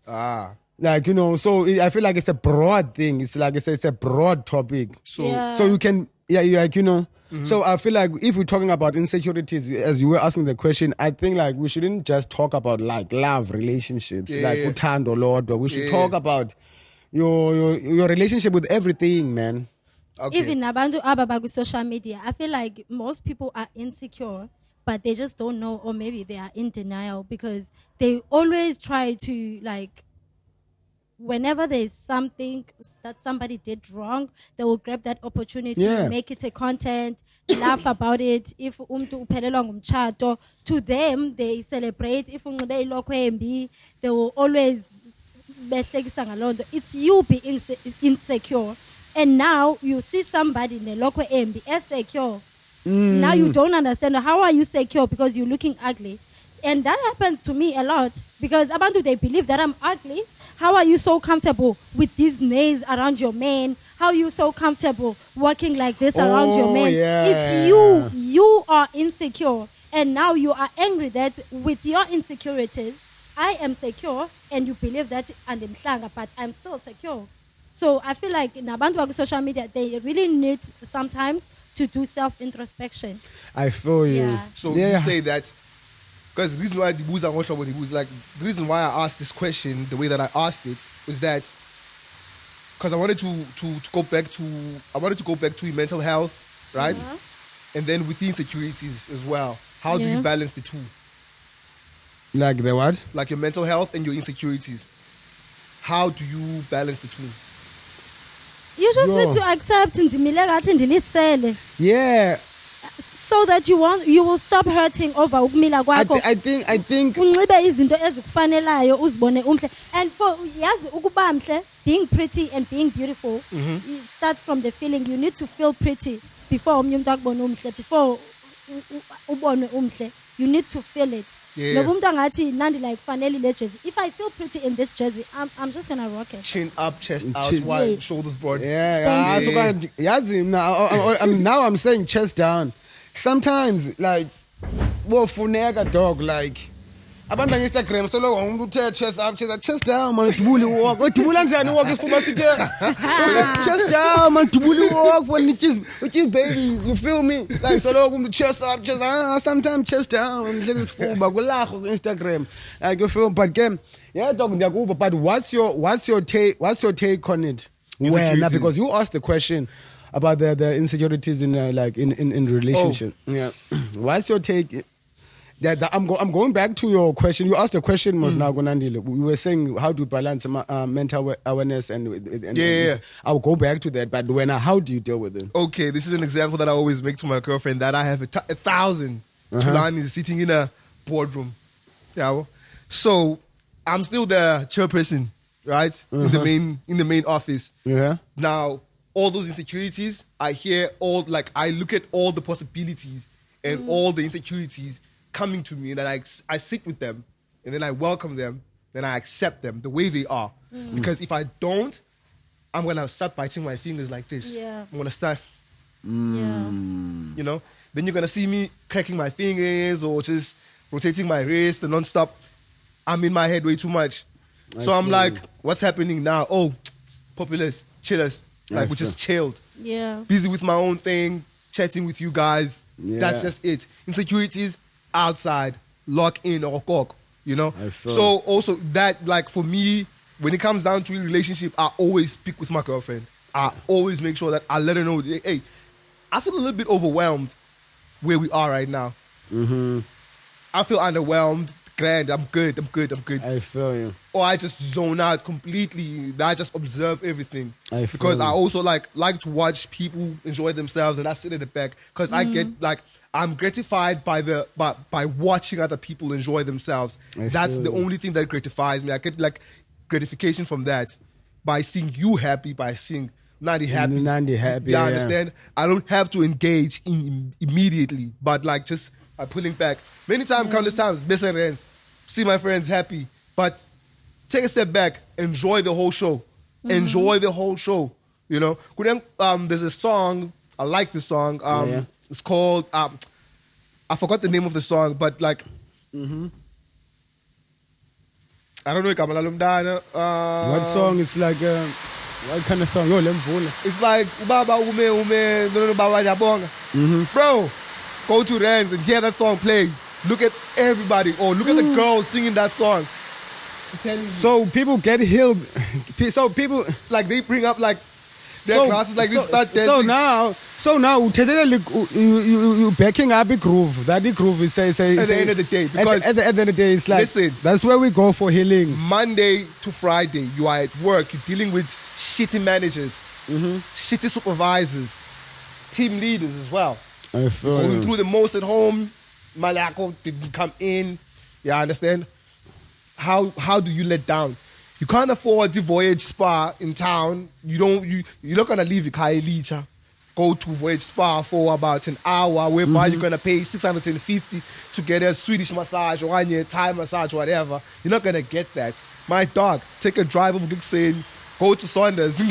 Like, you know, so I feel like it's a broad thing. It's like it's a broad topic. So you can, like, you know. So I feel like if we're talking about insecurities, as you were asking the question, I think like we shouldn't just talk about like love relationships, like uthando Lord, but we should talk about your relationship with everything, man. Okay. Even nabantu ababaku social media, I feel like most people are insecure, but they just don't know, or maybe they are in denial because they always try to like. Whenever there's something that somebody did wrong, they will grab that opportunity, make it a content, laugh about it. If umntu uphelelwa ngumtshato, to them they celebrate. If unxibe ilokhwe embi, they will always behlekisa ngalonto. It's you being insecure. And now you see somebody nelokhwe embi secure. Now you don't understand, how are you secure because you're looking ugly? And that happens to me a lot because abantu, they believe that I'm ugly. How are you so comfortable with these nails around your man? How are you so comfortable walking like this around your man? It's you. You are insecure. And now you are angry that with your insecurities, I am secure, and you believe that I'm but I'm still secure. So I feel like in abantu social media, they really need sometimes to do self-introspection. I feel you. Yeah. So you say that, because the reason why the reason why I asked this question the way that I asked it was that because I wanted to go back to your mental health, right? And then with the insecurities as well. How do you balance the two? Like the what? Like your mental health and your insecurities. How do you balance the two? You just need to accept yeah. So that you will stop hurting over ukumila kwakho. I think unxibe izinto ezikufanelayo uzibone umhle. And for yazi ukuba mhle, being pretty and being beautiful, it starts from the feeling. You need to feel pretty before omnye umuntu akubone umhle, before ubone umhle. You need to feel it. Noba umuntu angathi nandi like fanele le jersey. If I feel pretty in this jersey, I'm just gonna rock it. Chin up, chest out, wide, shoulders broad. Yazi now I'm saying chest down. Sometimes like wofuneka dog like abantu Instagram solo umuntu uthe chest up chest down man dubuli walk udubula njani walk isifuba sitheka chest down man dubuli walk when which is babies, you feel me, like solo umuntu chest up sometimes chest down ngihleli isifuba kulakho ku Instagram, like you feel, but game dog ndiyakuva, but what's your take on it? Where now, because you asked the question, about the insecurities in in relationship. Yeah. What's your take? I'm going back to your question. You asked a question, Mosnago Nandile. We were saying how to balance mental awareness and yeah. I'll go back to that. But how do you deal with it? Okay, this is an example that I always make to my girlfriend, that I have 1,000 Tulanis sitting in a boardroom. Yeah. So I'm still the chairperson, right? In the main office. Yeah. Now, all those insecurities, I look at all the possibilities and all the insecurities coming to me, and then I sit with them, and then I welcome them, then I accept them the way they are. Because if I don't, I'm gonna start biting my fingers like this. Yeah. I'm gonna start, Yeah. you know. Then you're gonna see me cracking my fingers or just rotating my wrist and non-stop. I'm in my head way too much. So I'm like, what's happening now? Oh, populace, chillers. Like, we just chilled. Yeah. Busy with my own thing, chatting with you guys. Yeah. That's just it. Insecurities, outside, lock in or cock, you know? I feel So also that, like, for me, when it comes down to a relationship, I always speak with my girlfriend. I always make sure that I let her know, hey, I feel a little bit overwhelmed where we are right now. I feel underwhelmed. Grand, I'm good. I feel you. Or I just zone out completely. I just observe everything. Because you. I also like to watch people enjoy themselves, and I sit at the back because I get I'm gratified by watching other people enjoy themselves. That's the only thing that gratifies me. I get like gratification from that by seeing you happy, by seeing Nandi happy. Yeah, understand? I don't have to engage in immediately, but like just by pulling back. Many times, countless times, best friends, see my friends happy, but take a step back, enjoy the whole show. Enjoy the whole show. You know, there's a song, I like this song. It's called I forgot the name of the song, but like I don't know. What song? It's like what kind of song? Yo, Lemvula. It's like Ubaba Ume no Baba Jabonga. Bro, go to Rens and hear that song play. Look at everybody, or look at the girls singing that song. So people get healed. So people like they bring up like their classes like this, start dancing. So now, you backing up a groove. That the groove is say at the end of the day, because at the end of the day, it's like, listen, that's where we go for healing. Monday to Friday, you are at work. You're dealing with shitty managers, shitty supervisors, team leaders as well. I feel going through the most at home. Malako didn't come in. Yeah, I understand. How do you let down? You can't afford the Voyage Spa in town. You're not gonna leave Kailicha, go to Voyage Spa for about an hour, whereby you're gonna pay 650 to get a Swedish massage or 1 year Thai massage, whatever. You're not gonna get that. My dog, take a drive over Gixin, go to Saunders, go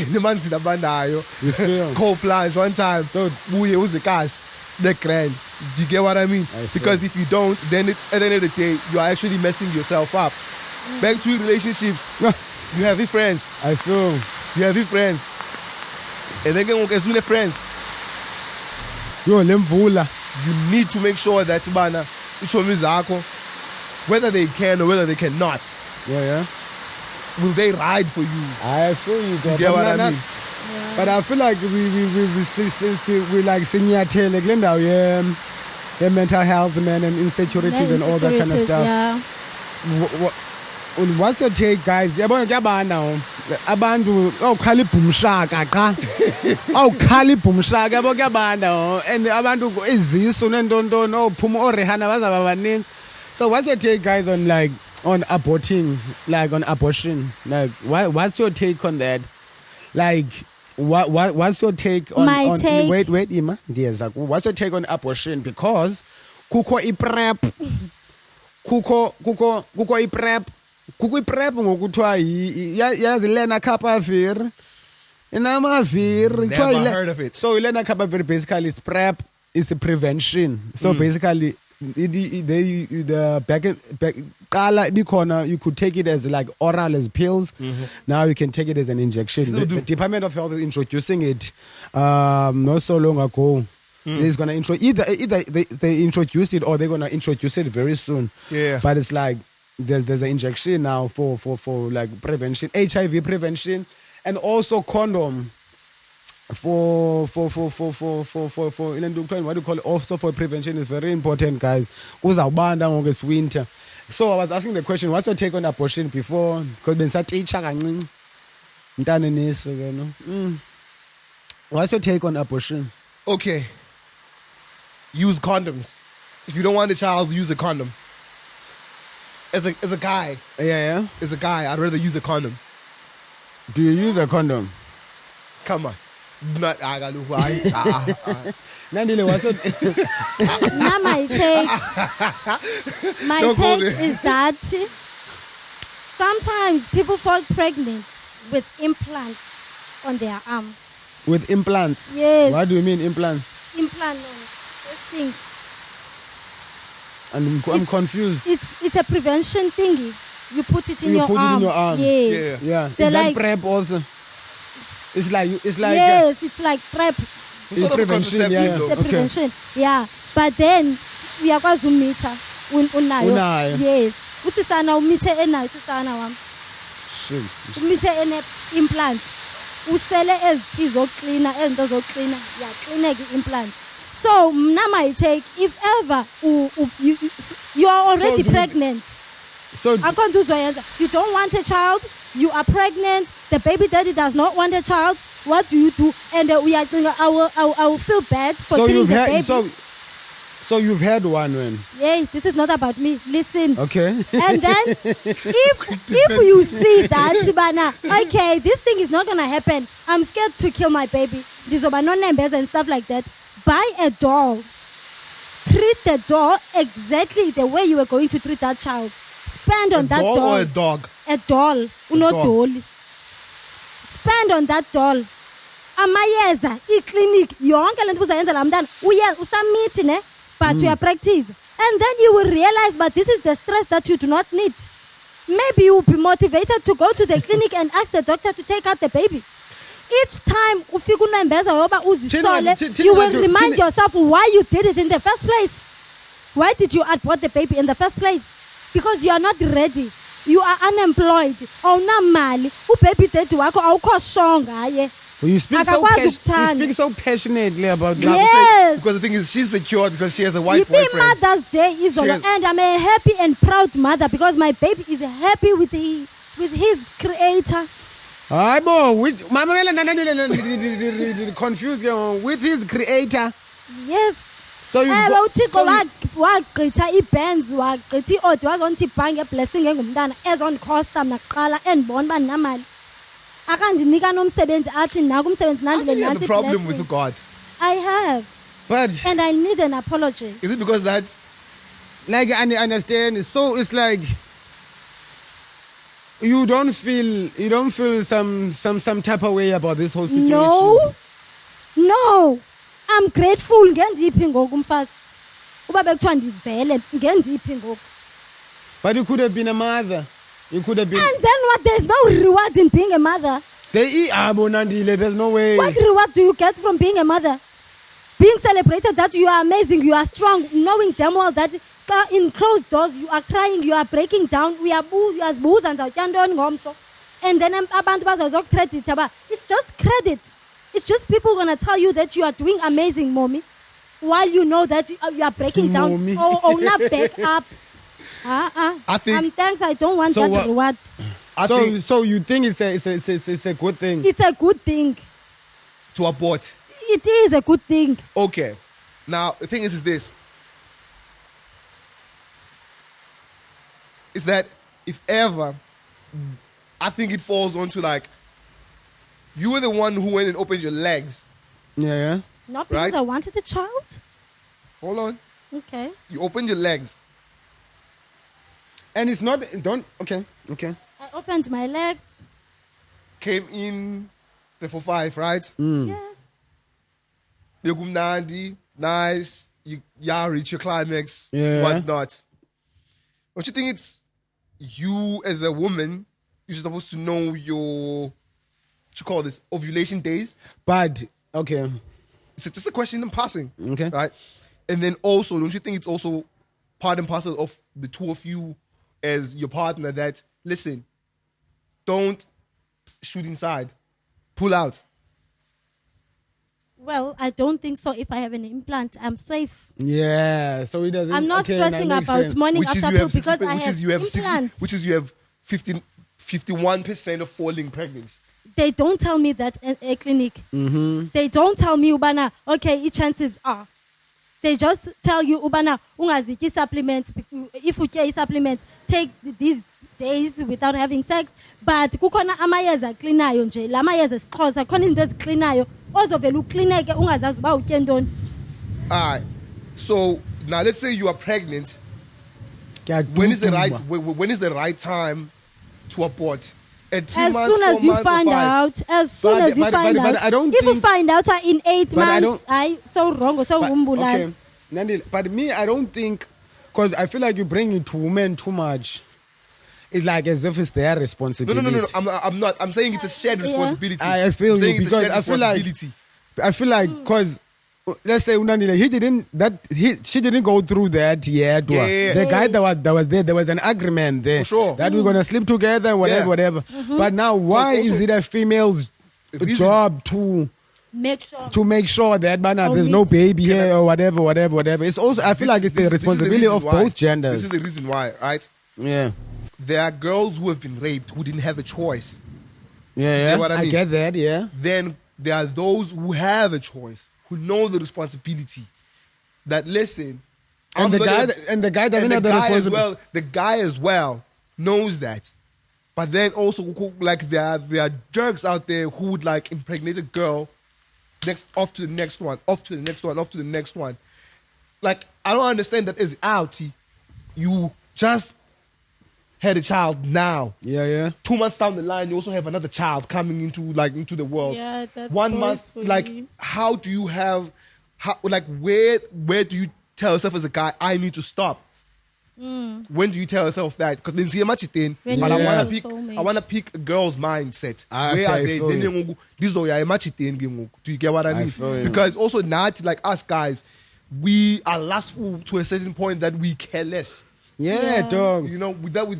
plunge one time. So who's the cast? The grand. Do you get what I mean? Because if you don't, then at the end of the day, you are actually messing yourself up. Back to relationships. You have your friends. I feel. You have your friends. And then as soon as friends, yo, Lemvula. You need to make sure that whether they can or whether they cannot. Yeah. Will they ride for you? I feel you. You get what I mean? Yeah. But I feel like we like senior tail like the mental health, man, and insecurities and all that kind of stuff. Yeah. What's your take, guys? Abantu awukhala ibhumshaka cha awukhala ibhumshaka yabo kuyabanda and abantu izisu nentontono ophuma orehana bazaba baninzi. So what's your take, guys, on aborting, like on abortion? Like what's your take on that? Like what's your take on My take. Wait, Ima. What's your take on abortion? Because kuko iprep iprep ngokuthiwa yazi Lena Kapavir inamaviri. Never heard of it. So Lena Kapavir basically is prep, is a prevention. So basically the back corner, you could take it as like oral, as pills. Now you can take it as an injection. The Department of Health is introducing it not so long ago. It's gonna either they introduced it or they're gonna introduce it very soon. Yeah. But it's like there's an injection now for like prevention, HIV prevention, and also condom. for what do you call it? Also for prevention is very important, guys. Kuzawubanda ngoku it's winter. So I was asking the question, what's your take on abortion before? Because bengisatitsha kancinci. Mntana nesi ke no. What's your take on abortion? Okay. Use condoms. If you don't want a child, use a condom. As a guy, Yeah. as a guy, I'd rather use a condom. Do you use a condom? Come on. Not Nandile, what's your Now my take Don't go there. is that sometimes people fall pregnant with implants on their arm. with implants? Yes. What do you mean implants? Implant on this thing. And I'm confused. It's a prevention thingy. You put it in You your put it arm. in your arm. Yes. Yeah. They're Is that like- PrEP also? It's like Yes, it's like PrEP. Sort of prevention, contraceptive yeah. though. The Okay. prevention. Yeah. But then uyakwazi umitha unayo. Unayo. Yes. Usisana umithe enayo usisana wami. Shit. Umithe ene implant. Usele ezithi zoklina ezinto zoklina. Yaklineke implant. So mna my take, if ever you are already So do- pregnant. So Akho nto uzoyenza. You don't want a child, you are pregnant, the baby daddy does not want a child. What do you do? And uyacinga I will feel bad for killing you've the had baby. so you've had one when Yay, this is not about me. Listen. okay. And then if you see that bana, okay, this thing is not gonna happen. I'm scared to kill my baby. Dizoba non-numbers and stuff like that. Buy a doll. Treat the doll exactly the way you were going to treat that child. Spend on that Doll doll. or a dog? A doll. Unodoli. Spend on that doll. Amayeza, clinic, yonke lento uzayenza la mntana. Uye usamithi ne, but you are practice. And then you will realize, but this is the stress that you do not need. Maybe you will be motivated to go to the clinic and ask the doctor to take out the baby. Each time ufika unembeza yoba uzisole, you will remind yourself why you did it in the first place. Why did you abort the baby in the first place? Because you are not ready. You are unemployed. Awunamali. Ubaby daddy wakho awukho strong ngaye. You speak Akakwazi ukuthanda. so passionately about that. Yes. Because the thing is, she's secured because she has a white Yippee boyfriend. Mother's Day is over, Cheers. and I'm a happy and proud mother because my baby is happy with his creator. Hayibo, with mama confused with his creator. Yes. So you Ewe uThixo wagqitha iBenz wagqitha iOdi wazonthi ibhange blessing engumntana ezondikhosta mna kuqala endibona uba ndinamali. Akandinika nomsebenzi athi naku umsebenzi I nandile think you have nanti a problem blessing. with God. I have, but and I need an apology. Is it because that like I understand. So it's like you don't feel some type of way about this whole situation. No, I'm grateful ngendiphi ngoku mfazi. Uba bekuthiwa ndizele ngendiphi ngoku. But you could have been a mother. You could have been. And then what? There's no reward in being a mother. Nandile, there's no way. What reward do you get from being a mother? Being celebrated that you are amazing, you are strong, knowing damn well that in closed doors you are crying, you are breaking down, you are booze and ngomso. And then abantu bazazo credit. It's just credits. It's just people gonna tell you that you are doing amazing, mommy, while you know that you are breaking down. Mommy. Oh, not back up. I think- thanks. I don't want So that what- reward. So you think it's a good thing? It's a good thing. to abort? It is a good thing. Okay. Now the thing is this: is that if ever, I think it falls onto like you were the one who went and opened your legs. Yeah. Not because Right? I wanted a child. Hold on. Okay. You opened your legs. And it's not. Okay. I opened my legs. Came in 345, right? Yes. Begumnandi, nice. You reach your climax, Yeah. whatnot. Don't you think it's you as a woman? You're supposed to know your what you call this ovulation days. But okay. It's just a question in passing, Okay. right? And then also, don't you think it's also part and parcel of the two of you as your partner that listen, don't shoot inside, pull out. Well, I don't think so. If I have an implant, I'm safe. Yeah, so it doesn't. I'm not stressing about morning after pill because I have implants. Which is you have 51% of falling pregnant. They don't tell me that at a clinic. Mm-hmm. They don't tell me, Ubana, okay, chances are. They just tell you, Ubana, ungazityi supplements. If you take supplements, take these days without having sex. But kukhona amayeza cleanayo nje, la mayeza siXhosa, khona izinto ezicleanayo, ozovela ucleaneke ungazazi uba utye ntoni. Alright. So now let's say you are pregnant. When is the right time to abort? At 2 as months, soon as 4 you months, find or 5? out, as soon as you find out. I don't if you find out in 8 months, so wrong or so umbulala. Okay, Nandi, but me, I don't think, because I feel like you bring it to women too much. It's like as if it's their responsibility. No. I'm not. I'm saying it's a shared responsibility. I feel you because I feel like because let's say Unandile, she didn't go through that yet. Yeah. The guy that was there was an agreement there. For sure. That we're gonna sleep together, whatever. Mm-hmm. But now, why is it a female's job to make sure that there's no baby here or whatever? It's also I feel like it's the responsibility of both genders. This is the reason why, right? Yeah. There are girls who have been raped who didn't have a choice. Yeah. You get what I mean? get that. Yeah. Then there are those who have a choice, who know the responsibility. That listen, and the guy doesn't have the responsibility. The guy as well knows that, but then also like there are jerks out there who would like impregnate a girl, off to the next one. Like I don't understand that as out. You just had a child now. Yeah. 2 months down the line, you also have another child coming into the world. Yeah, that's 1 month. Like, you. how do you have? Where do you tell yourself as a guy, I need to stop? When do you tell yourself that? Because then see much thing. But I wanna pick a girl's mindset. Where are they? This is much thing. Do you get what I mean? Because also not like us guys, we are lustful to a certain point that we care less. Yeah, dog. You know, with that, we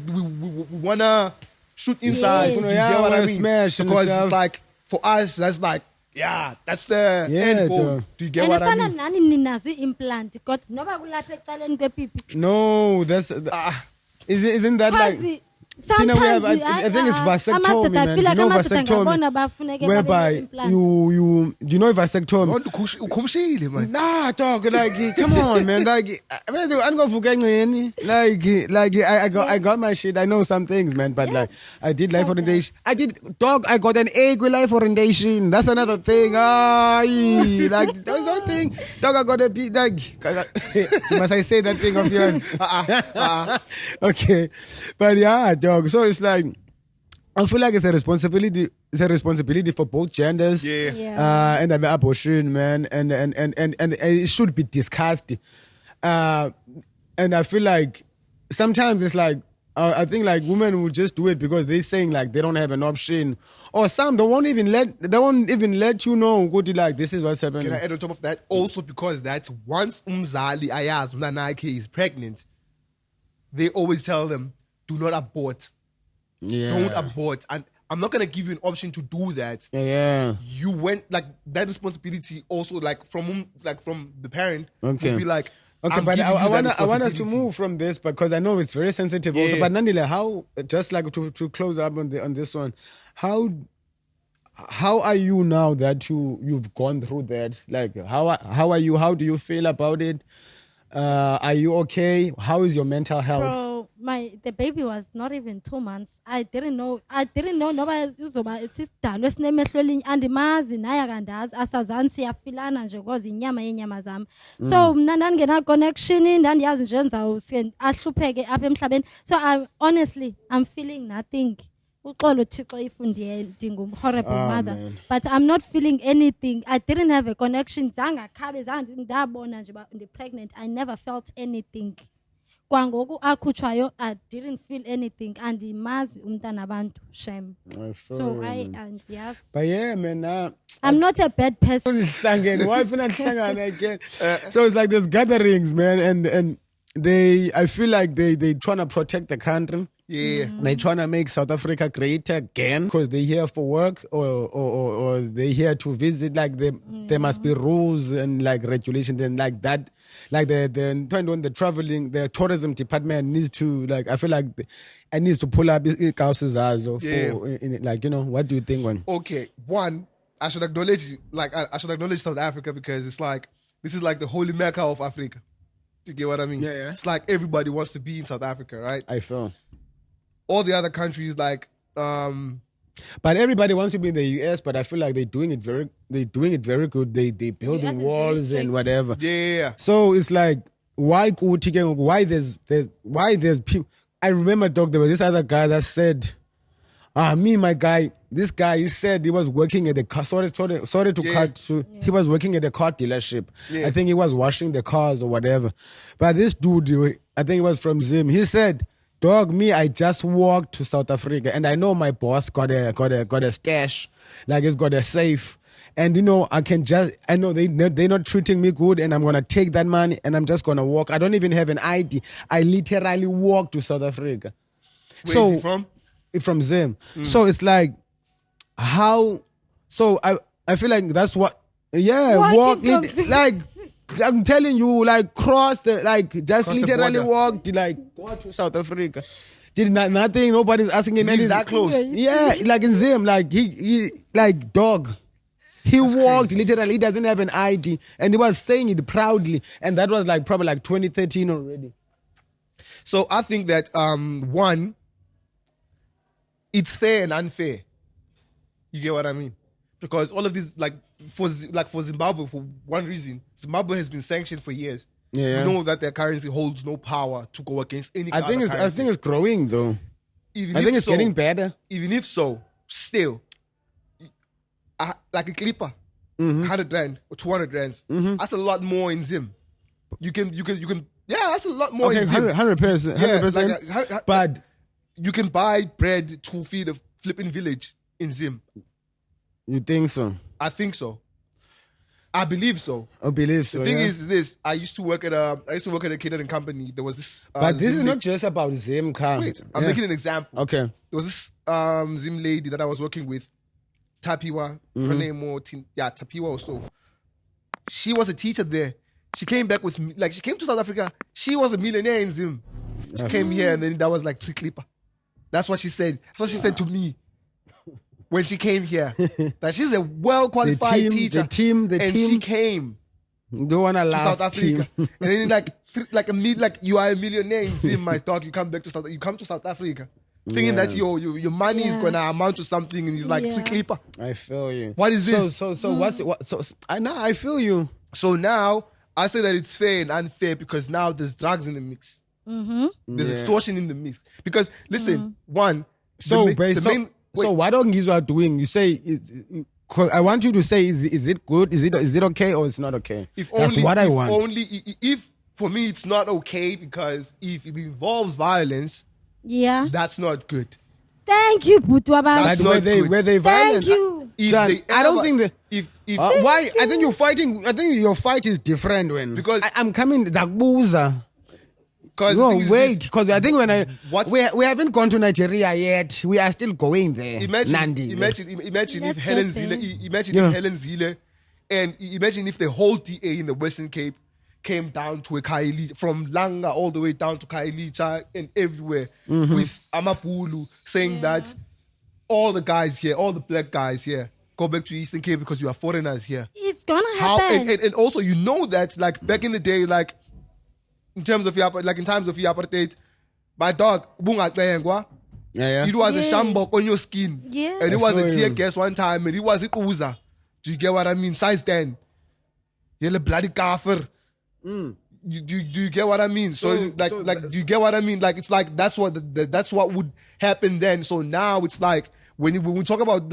wanna shoot inside. Yes. You get what I mean? Smash because and it's like for us, that's like that's the end goal. Dog. Do you get what I mean? Nani ninazi implant kodwa noba kulapha ecaleni kwepipi. No, that's isn't that like sometimes I think it's vasectomy, man. You know vasectomy, whereby you know vasectomy. Nah, dog. Like, come on, man. Like, I got my shit. I know some things, man. But like, I did life orientation. I got an A with life orientation. That's another thing. Like, don't think, dog. I got a B. Like, must I say that thing of yours? Okay, but yeah, dog. So it's like I feel like it's a responsibility. It's a responsibility for both genders. Yeah. And abortion, man, and it should be discussed. And I feel like sometimes it's like I think like women will just do it because they're saying like they don't have an option, or some they won't even let you know. Go to like this is what's happening. Can I add on top of that also because that once umzali ayaz mnanakhe is pregnant, they always tell them, do not abort. Yeah. Don't abort. And I'm not going to give you an option to do that. Yeah. You went like that responsibility also like from the parent. Okay. Would be like, okay, but I want us to move from this because I know it's very sensitive also. But Nandile, how just like to close up on this one, how are you now that you've gone through that? Like how are you? How do you feel about it? Are you okay? How is your mental health? Bro, the baby was not even 2 months. I didn't know noba uzoba isidalwa esinemehlweni andimazi naye akandazi asazani siyafilana nje because inyama yenyama zami. So mna ndangena connection ndandiyazi nje nzawuske ahlupheke apha emhlabeni. So I'm feeling nothing. Uxolo Thixo ifundiye horrible mother, but I'm not feeling anything. I didn't have a connection. Zanga khabe zanga ndabona nje ba pregnant. I never felt anything. Kwangoku akhutshwayo I didn't feel anything and imazi umntana abantu shame. So and yes. But yeah, man, I'm not a bad person. So it's like there's gatherings, man, and I feel like they trying to protect the country. Yeah. They're trying to make South Africa great again because they're here for work or they're here to visit. Like there must be rules and like regulations and like that. Like the traveling, the tourism department needs to like. I feel like it needs to pull up houses as for like what do you think on? Okay, one, I should acknowledge South Africa because it's like this is like the holy mecca of Africa. Do you get what I mean? Yeah. It's like everybody wants to be in South Africa, right? I feel. All the other countries like but everybody wants to be in the US, but I feel like they're doing it very good. They building walls and whatever. Yeah. So it's like why there's people. I remember there was this other guy that said, this guy, he said he was working at the car. Sorry to cut to. He was working at the car dealership. Yeah. I think he was washing the cars or whatever. But this dude, I think he was from Zim. He said, "Dog, I just walked to South Africa and I know my boss got a stash, like he's got a safe. And I know they're not treating me good and I'm going to take that money and I'm just going to walk. I don't even have an ID. I literally walked to South Africa." Where is he from? From Zim. So it's like, how? So I feel like that's what. Yeah, like I'm telling you, like cross the just literally walked go to South Africa. Did nothing. Nobody's asking him anything. That close. Yeah, like in Zim, like he dog. He walked literally. He doesn't have an ID, and he was saying it proudly. And that was probably 2013 already. So I think that one, it's fair and unfair. You get what I mean? Because all of these, for Zimbabwe, for one reason, Zimbabwe has been sanctioned for years. Yeah. We know that their currency holds no power to go against any. I think it's growing though. I think it's getting better. Even if so, still, like a clipper, 100 rand or 200 rands. That's a lot more in Zim. You can. Yeah, that's a lot more in Zim. 100%. 100%. Yeah, but you can buy bread to feed a flipping village in Zim. You think so? I think so. I believe so. I believe so. The thing is this: I used to work at a catering company. There was this. But this is not just about Zim, Khan. Wait, I'm making an example. Okay. There was this Zim lady that I was working with, Tapiwa. Her name was Tapiwa or so. She was a teacher there. She came back with me. She came to South Africa. She was a millionaire in Zim. She came here and then that was like Clipper. That's what she said. That's what she said to me when she came here. That she's a well-qualified teacher. The team. She came. Don't wanna laugh. South Africa. And then you are a millionaire in Zim, my dog. You come to South Africa. Thinking that your money is gonna amount to something, and he's like Clipper. I feel you. What is this? I feel you. So now I say that it's fair and unfair because now there's drugs in the mix. There's extortion in the mix. Because listen, one. So what Ongizwa are doing? You say I want you to say is it good? Is it okay or it's not okay? That's what I want. If for me it's not okay because if it involves violence, that's not good. Thank you, Butwa. That's not good. Were they violent? Thank you. I don't think that. Why? I think you're fighting. I think your fight is different because I'm coming. Zabuza. No, wait, because I think we haven't gone to Nigeria yet. We are still going there. Imagine if Helen Zille, and imagine if the whole DA in the Western Cape came down to a Khayelitsha, from Langa all the way down to Khayelitsha and everywhere with Amapulu saying that all the guys here, all the black guys here, go back to Eastern Cape because you are foreigners here. It's gonna happen. And also that back in the day, in times of apartheid, my dog bunga it was a shambok on your skin, and it was a tear gas one time, and it was a kuza. Do you get what I mean? Size 10, you're a bloody kafir. Do you get what I mean? Do you get what I mean? It's like that's what would happen then. So now it's like when we talk about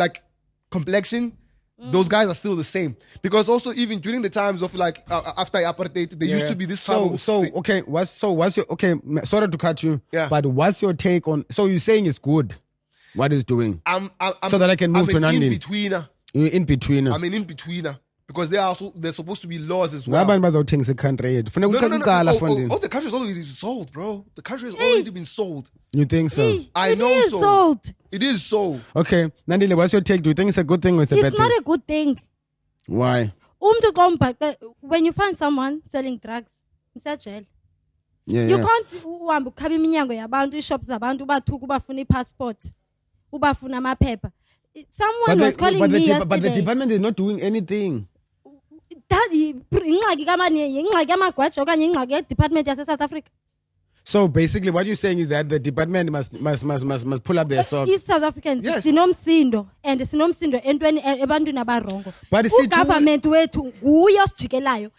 complexion. Those guys are still the same because also even during the times of after apartheid, there used to be this trouble. What's your sorry to cut you. Yeah. But what's your take on? So you're saying it's good, what it's doing? I'm so that I can move to an Nandi. in-betweener. You're in-betweener. I'm an in-betweener. because there's supposed to be laws as well. Abantu bazawuthengisa country yethu. Funeka uqala fundini. The country has already been sold, bro. The country has already been sold. You think so? I know it is so. sold. It is so. Okay, Nandile, what's your take? Do you think it's a good thing or it's a bad It's thing? not a good thing. Why? When you find someone selling drugs, jail. Yeah, You can't uhamba ukhaba iminyango yabantu, ishops zabantu, ubathuka ubafuna passport, ubafuna amaphepha. Someone was calling me yesterday. But the department is not doing anything. Ingxaki yamagwaja okanye ingxaki ye-department yase-South Africa. So basically, what you're saying is that the department must pull up their socks. East South Africans, Yes. sinomsindo entweni ebantwini abarongo. But see, Ugovernment wethu nguye osijikelayo.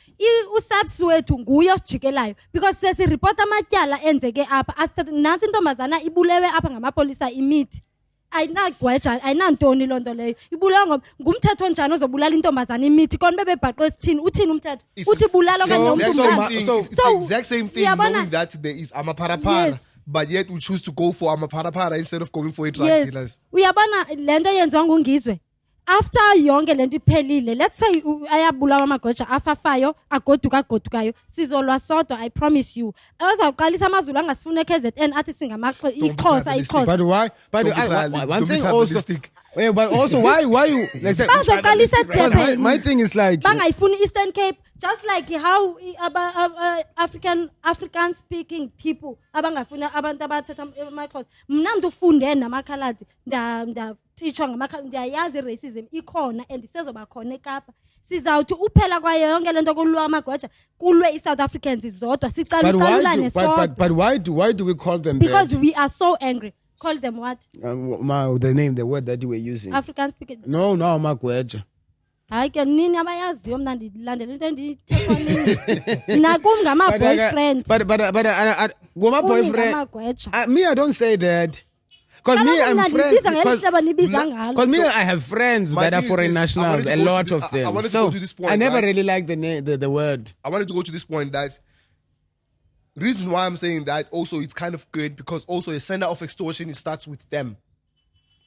Usabs wethu nguye osijikelayo. Because sesireport amatyala enzeke apha. Nansi intombazana ibulewe apha ngamapolisa imithi. Ayinagweja ayinantoni loo nto leyo ibulewe ngumthetho onjani ozobulala intombazana imithi kona bebebhaqwe esithini uthini umthetho uthi bulala okanye It's the exact same thing knowing that there is amaparapara. Yes. But yet we choose to go for amaparapara instead of going for a drug dealers. Uyabona le nto yenziwa ngungizwe after yonke le nto iphelile, let's say ayabulawa amagoja afafayo agodukayo sizolwa sodwa, I promise you. Azawuqalisa amazulu angasifuna KZN athi ixhosa. But why? But one thing also. Yeah, but also why you like say, my thing is like bangayifuni Eastern Cape, just like how African speaking people abangafuna abantu abathetha amaXhosa. Mna ndufunde namakhaladi teachwa ngamakhaladi, ndiyayazi racism ikhona and isezoba khona eKapa. Sizawuthi uphela kwayo yonke lento kulwa amagwaja kulwe iSouth Africans zodwa sicala ucalulane sodwa. But why do we call them because that? we are so angry. Call them what? The word that you were using. African speaking. No, magweja. Hayi ke nini abayaziyo mna ndilandela into endithethwa nini. Nakum ngama boyfriend. But ngoma boyfriend. Me, I don't say that. Because me, I'm friends. Because me, I have friends that are foreign nationals, a lot of them. I wanted to go to this point. I never really liked the word. I wanted to go to this point that reason why I'm saying that also it's kind of good because also a sender of extortion, it starts with them.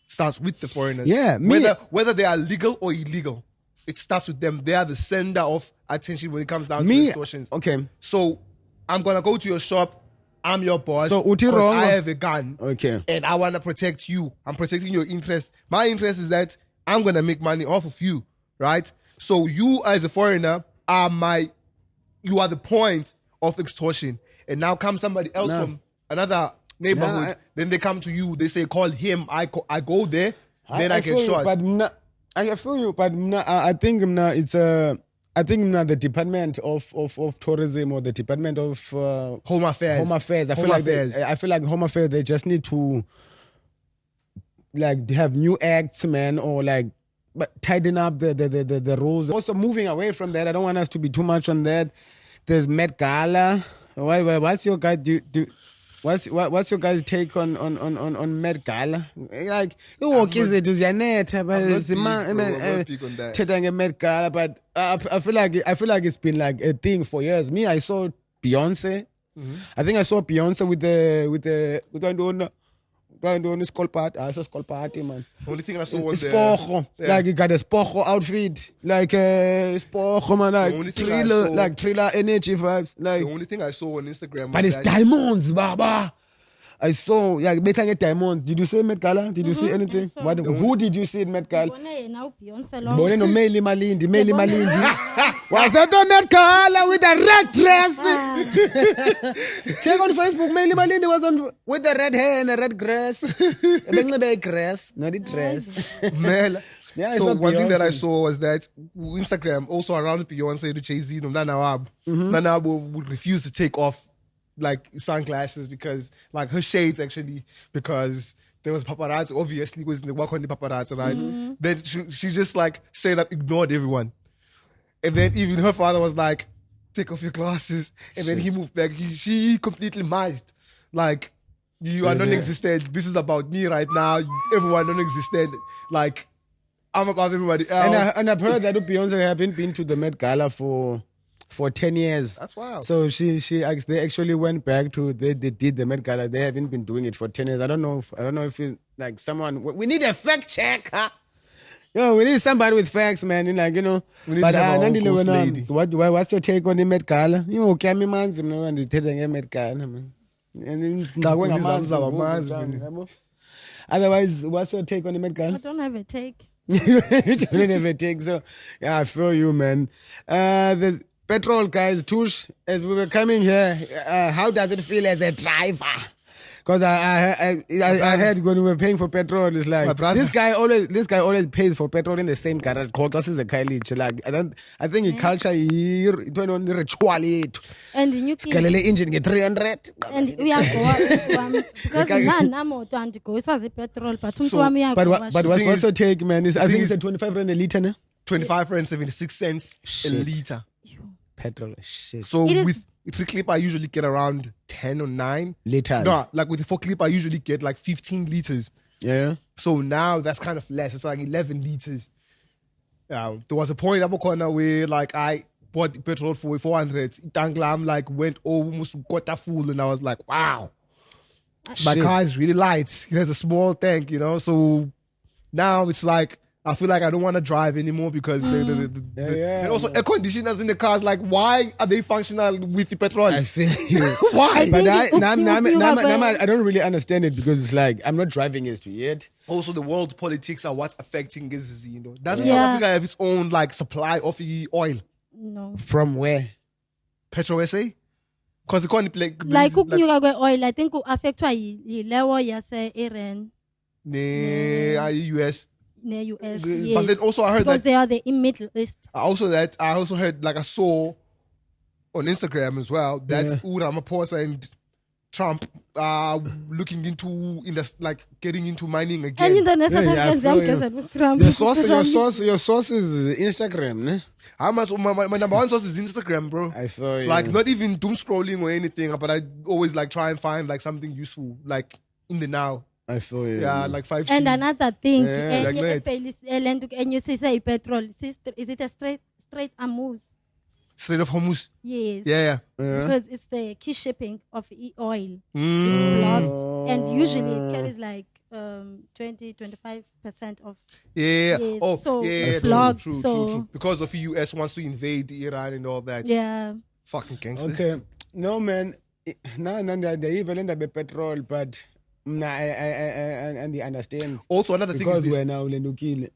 Starts with the foreigners. Yeah. Whether they are legal or illegal, it starts with them. They are the sender of attention when it comes down to extortions. Okay. So I'm gonna go to your shop. I'm your boss. So I have a gun. Okay. And I wanna protect you. I'm protecting your interest. My interest is that I'm gonna make money off of you, right? So you as a foreigner you are the point of extortion. And now comes somebody else from another neighborhood. Then they come to you. They say, call him. I go there. Then I get shot. I feel you. But I think it's the Department of Tourism or the Department of Home Affairs. I feel like Home Affairs. They just need to like have new acts, man, or like tighten up the rules. Also, moving away from that, I don't want us to be too much on that. There's Met Gala. What's your guys what's your guys' take on Met Gala? Like I'm not big on that. Met Gala, but I feel like it's been like a thing for years. Me, I saw Beyonce. Mm-hmm. I think I saw Beyonce with the skull party. I saw skull party, man. Only thing I saw was like you got a Spocho outfit, like Spocho, man, like thriller energy vibes. Like the only thing I saw on Instagram. But it's diamonds, baba. I saw better get diamonds. Did you see Met Gala? Did you see anything? Who did you see in Met Gala? Bone no Meili Malindi. Was that on Met Gala with the red dress? Check on Facebook. Meili Malindi was on with the red hair and the red grass. Not the dress. Yeah, so one thing that I saw was that Instagram also around Beyonce to Jay-Z, Nana would refuse to take off like sunglasses because like her shades actually because there was paparazzi obviously was in the walk on the paparazzi, right? Mm-hmm. Then she just like straight up ignored everyone, and then even her father was like, take off your glasses, and then he moved back. She completely missed like you are non-existent. This is about me right now. Everyone non-existent. Like I'm above everybody else. And I've heard that Beyonce haven't been to the Met Gala for 10 years. That's wild. So they actually went back to they did the Met Gala. They haven't been doing it for 10 years. I don't know if it's like someone. We need a fact check. Yo, we need somebody with facts, man. You like, you know. We need But to have our own Nandile, ghost when, lady. what's your take on the Met Gala? You know, Kami Manzi, you know, and the Tedenge Met Gala, man. And then, Kuni zamza wamanzi, man. otherwise, what's your take on the Met I Gala? don't have a take. You don't have a take, so yeah, I feel you, man. The petrol guys, Tush, as we were coming here, how does it feel as a driver? Because I heard when we were paying for petrol, it's My like brother. this guy always pays for petrol in the same garage. Called us as a Kailich. Like I think in culture here, it went on ritual. And you Galile engine get 300. and we are going because none motor and go it was a petrol but So, But what's thing also is- take, man? Is I thing think is- it's a 25 rand a liter, ne? 25 rand 76 cents a Shit. liter. Petrol, shit. So It is- with 3 clip, I usually get around 10 or 9. Liters. No, like with the 4 clip, I usually get like 15 liters. Yeah. So now that's kind of less. It's like 11 liters. There was a point up a corner where like I bought petrol for 400. Tanglam like went almost quarter full, and I was like, wow, my Shit. car is really light. It has a small tank, you know. So now it's like I feel like I don't want to drive anymore because Yeah, and also air conditioners in the cars. Like, why are they functional with the petrol? I feel you. Why? But think I don't really understand it because it's like I'm not driving it yet. Also, the world politics are what's affecting this. You know, doesn't Yeah. South Africa have its own like supply of oil? no From where? Petro SA? Because the conflict like ukunyuka kwe-oil I think affectwa yilewo yase-Iran US. ne-US But yes then also I heard because that they are the in Middle East I also heard like I saw on Instagram as well that Yeah. Ramaphosa and Trump are looking into getting into mining again. enye into Yeah, I ne-South feel you. Africans with Trump Your source is Instagram, ne? How much my number one source is Instagram, bro. I feel you. Like not even doom scrolling or anything, but I always like try and find like something useful, like in the now. I feel you. Yeah, like 5G. and another thing Yeah, like that. enyusisa ipetrol is it a straight Amuz Strait of Hormuz. yes Yeah. Yeah. because it's the key shipping of oil Mm. it's blocked and usually it carries like 20-25% of Yeah. Yes, Oh, so yeah. it's True, blocked, true, so- true. Because of the US wants to invade Iran and all that. yeah Fucking gangsters. Okay. No, man. No, they even end up with petrol, but I understand. Also, another thing is Because this. we're now lenukile,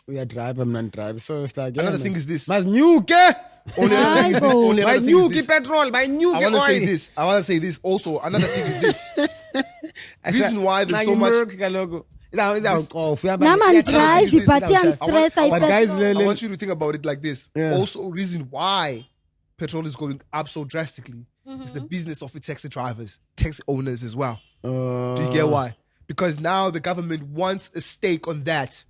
we are driver, man, drive. So it's like Another thing is this. Mas nyuke! Only another thing is this. Only By another thing is nyuki this. petrol, by nyuki I want to say oil. this. I want to say this. Also, another thing is this. Reason why there's so much. Naman drive this, but this, yan this. stress I ay want- guys, petrol. I want you to think about it like this. Yeah. Also, reason why petrol is going up so drastically is the business of the taxi drivers, taxi owners as well. Do you get why? Because now the government wants a stake on that.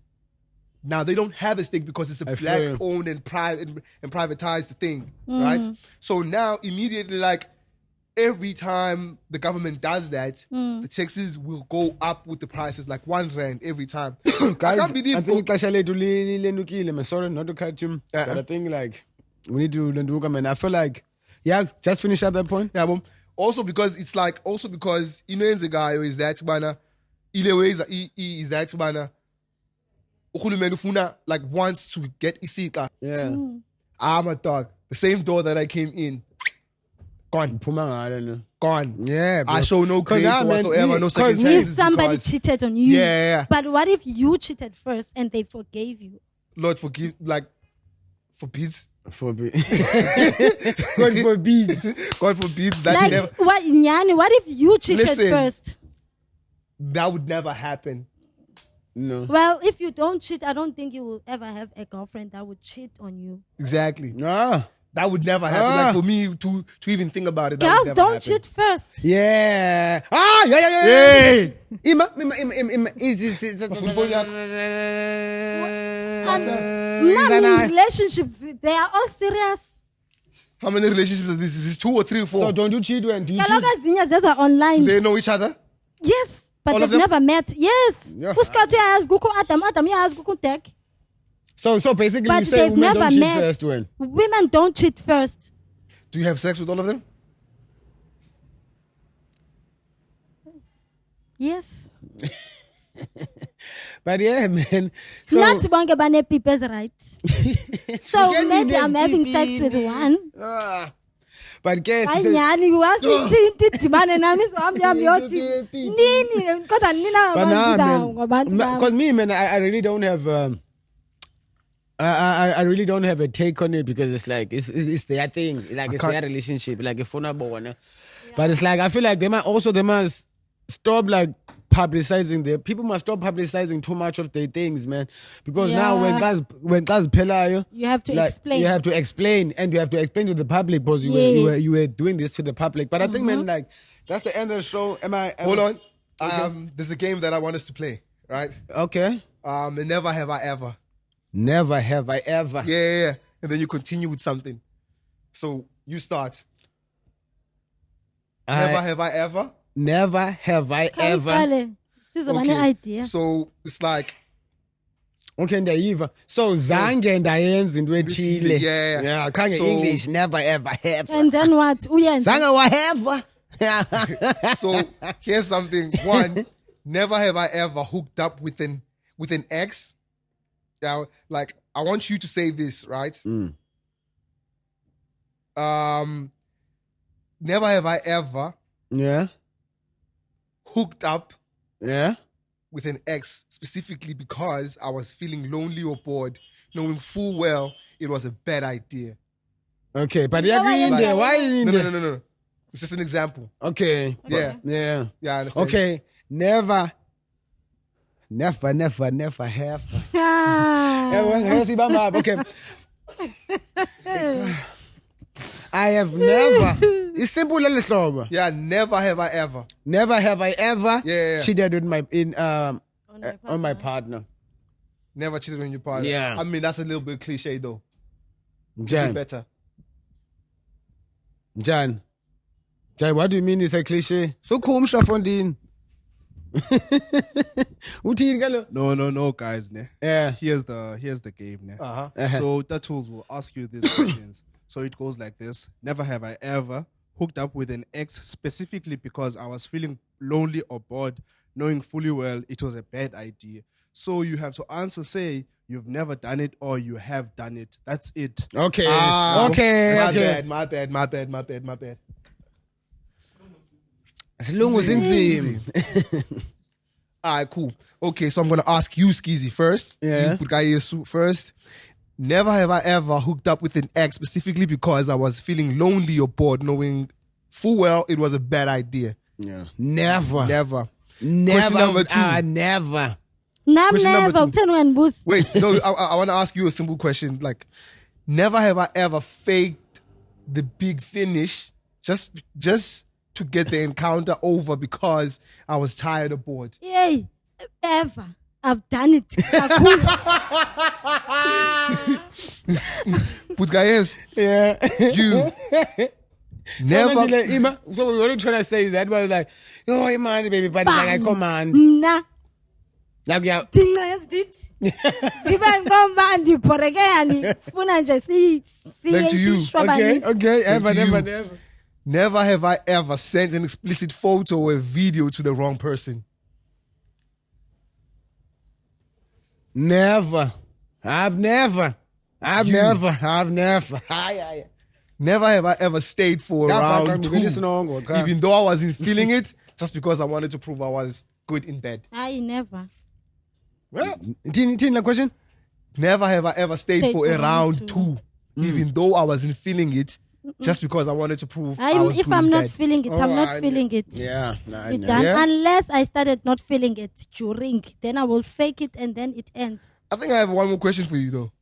Now they don't have a stake because it's a I feel you. black-owned and private and privatized thing, right? So now immediately, like every time the government does that, the taxes will go up with the prices, like 1 rand every time. Guys, I can't believe. I think ixesha lethu lenukile, man. Sorry not to cut you, but I think like we need to lenduka, man. I feel like, yeah, just finish up that point. Yeah, but also because it's like you know the guy is that bana ile ways is that bana uhulumeni ufuna like wants to get isika. Yeah. I'm a dog. The same door that I came in. Gone. Phuma ngalo, no. Gone. Yeah, bro. I show no 'Cause grace now, man, whatsoever, no second because If chances. somebody because cheated on you Yeah. but what if you cheated first and they forgave you Lord forgive, like, forbids. Forbid. God forbids. God forbids that like never, what Nyani, what if you cheated Listen. first that would never happen. No. well if you don't cheat I don't think you will ever have a girlfriend that would cheat on you Exactly. No. That would never happen. Ah. Like for me to even think about it. That girls would never don't happen. cheat first Yeah. Yeah. Hey! Ima. None relationships they are all serious How many relationships is this? Is this 2 or 3 or 4? So don't you cheat when? Do you cheat? kaloku ezinye zeza online They know each other? yes but All of they've them? never met yes Yeah. usikati uyayazi kukho adam uyayazi kukho udek So basically, but you say they've women never don't cheat met first when? women don't cheat first Do you have sex with all of them? yes But yeah, man. So, Not bonke bane people's rights. So Forget maybe it, I'm having PP, sex with man. one. But guess Anyani wazi ndidibane nami sohambe yothi nini kodwa nina abantu because me, man, I really don't have. I really don't have a take on it because it's like it's their thing, like it's their relationship, like if but it's like I feel like they must stop like publicizing people must stop publicizing too much of their things, man. Because now when class pelayo, you have to explain. You have to explain, and you have to explain to the public because you were doing this to the public. But I think, man, like that's the end of the show. Hold on. Okay. There's a game that I want us to play, right? Okay. Never have I ever. Never have I ever. Yeah. And then you continue with something. So you start. Never have I ever. Never have I ever. Idea. So it's like. Okay, ndayiva. So zange ndayenza into ethile. Yeah. Khange English never ever have. And then what? Zange whatever. So here's something. One, never have I ever hooked up with an ex. Now, like, I want you to say this, right? Never have I ever hooked up with an ex specifically because I was feeling lonely or bored, knowing full well it was a bad idea. Okay, but you're in there. Why are you in there? No. It's just an example. Okay. Yeah, I understand. Okay, never have. Okay. I have never. It's simple, little. Yeah, never have I ever. Never have I ever cheated with on my partner. Never cheated on your partner. Yeah. I mean, that's a little bit cliche though. John. Better. John, what do you mean it's a cliche? So cool, Shafondin. No, guys. Ne? Yeah. Here's the game. Ne? Uh-huh. So the tools will ask you these questions. So it goes like this. Never have I ever hooked up with an ex specifically because I was feeling lonely or bored, knowing fully well it was a bad idea. So you have to answer, say, you've never done it or you have done it. That's it. Okay. My bad. Lungu's in. Alright, cool. Okay, so I'm gonna ask you, Skizzy, first. Yeah. You Putgayesu first. Never have I ever hooked up with an ex specifically because I was feeling lonely or bored, knowing full well it was a bad idea. Yeah. Never. Question number two. Never. Question number two. 10 Wait, no, I want to ask you a simple question. Like, never have I ever faked the big finish just to get the encounter over because I was tired or bored. Yay, ever. I've done it. But guys, you never. So we were trying to say that, but like, oh man, baby, but like I come on. Nah. Like yeah. Back to you. Okay. Ever. Never have I ever sent an explicit photo or a video to the wrong person. Never. I've never. Never have I ever stayed for round 2, even though I wasn't feeling it, just because I wanted to prove I was good in bed. I never. Well, the question? Never have I ever stayed for a round 2, even though I wasn't feeling it, just because I wanted to prove I was if good I'm in not bed. feeling it, I'm not feeling it. Yeah. We're done. Yeah? Unless I started not feeling it during, then I will fake it and then it ends. I think I have one more question for you though.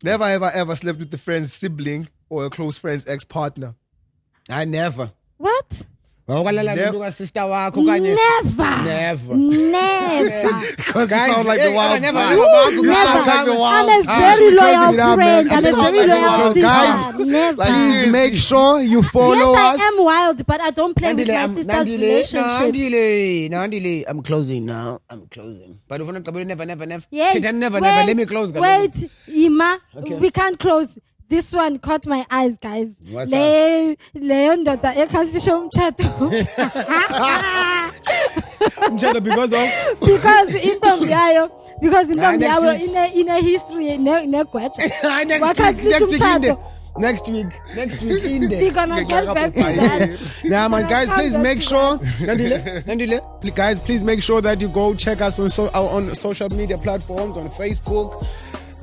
Never have I ever slept with a friend's sibling or a close friend's ex-partner. I never. What? Sister wako Never. Because you sound like the wild Never. Never. I'm a very loyal friend. I'm a very loyal sister. Never. Please make sure you follow us. Yes, I am wild, but I don't play with my sister's relationship. Nandile, I'm closing now. But if I'm never. Yeah. Never. Let me close. Wait, Ima, we can't close. This one caught my eyes, guys. What's Leon Dota, Umshado because of because intombi yayo next week. ine history negwethe next week in there. we're gonna get back to that. Yeah, man, guys, please make sure, Nandile, guys, please make sure that you go check us on social media platforms, on Facebook.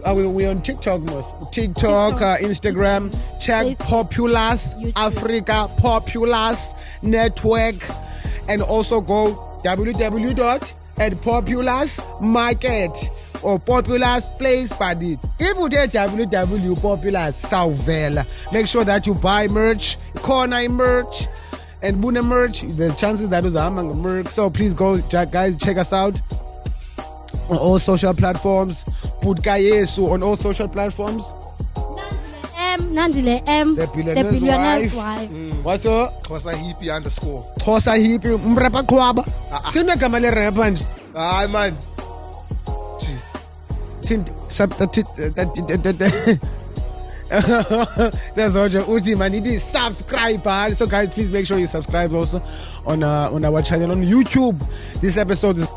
We're on TikTok, Instagram. Check Facebook, Populous YouTube. Africa Populous Network, and also go www.populous.market or Populous Place Party. If you did www Populous Sauvela, make sure that you buy merch, corner merch, and Buna merch. There's chances that is among merch. So please go, guys, check us out on all social platforms. Putka Yesu on all social platforms. Nandile M, The the Billionaire's Billionaire's Wife. Wife. What's up? Khosa hippie _ Thosa hippie mrapa khwaba. Kina gama le rapper nje. Hayi man. That's all. Uti man, it is subscribe. So guys, please make sure you subscribe also on our channel on YouTube. This episode is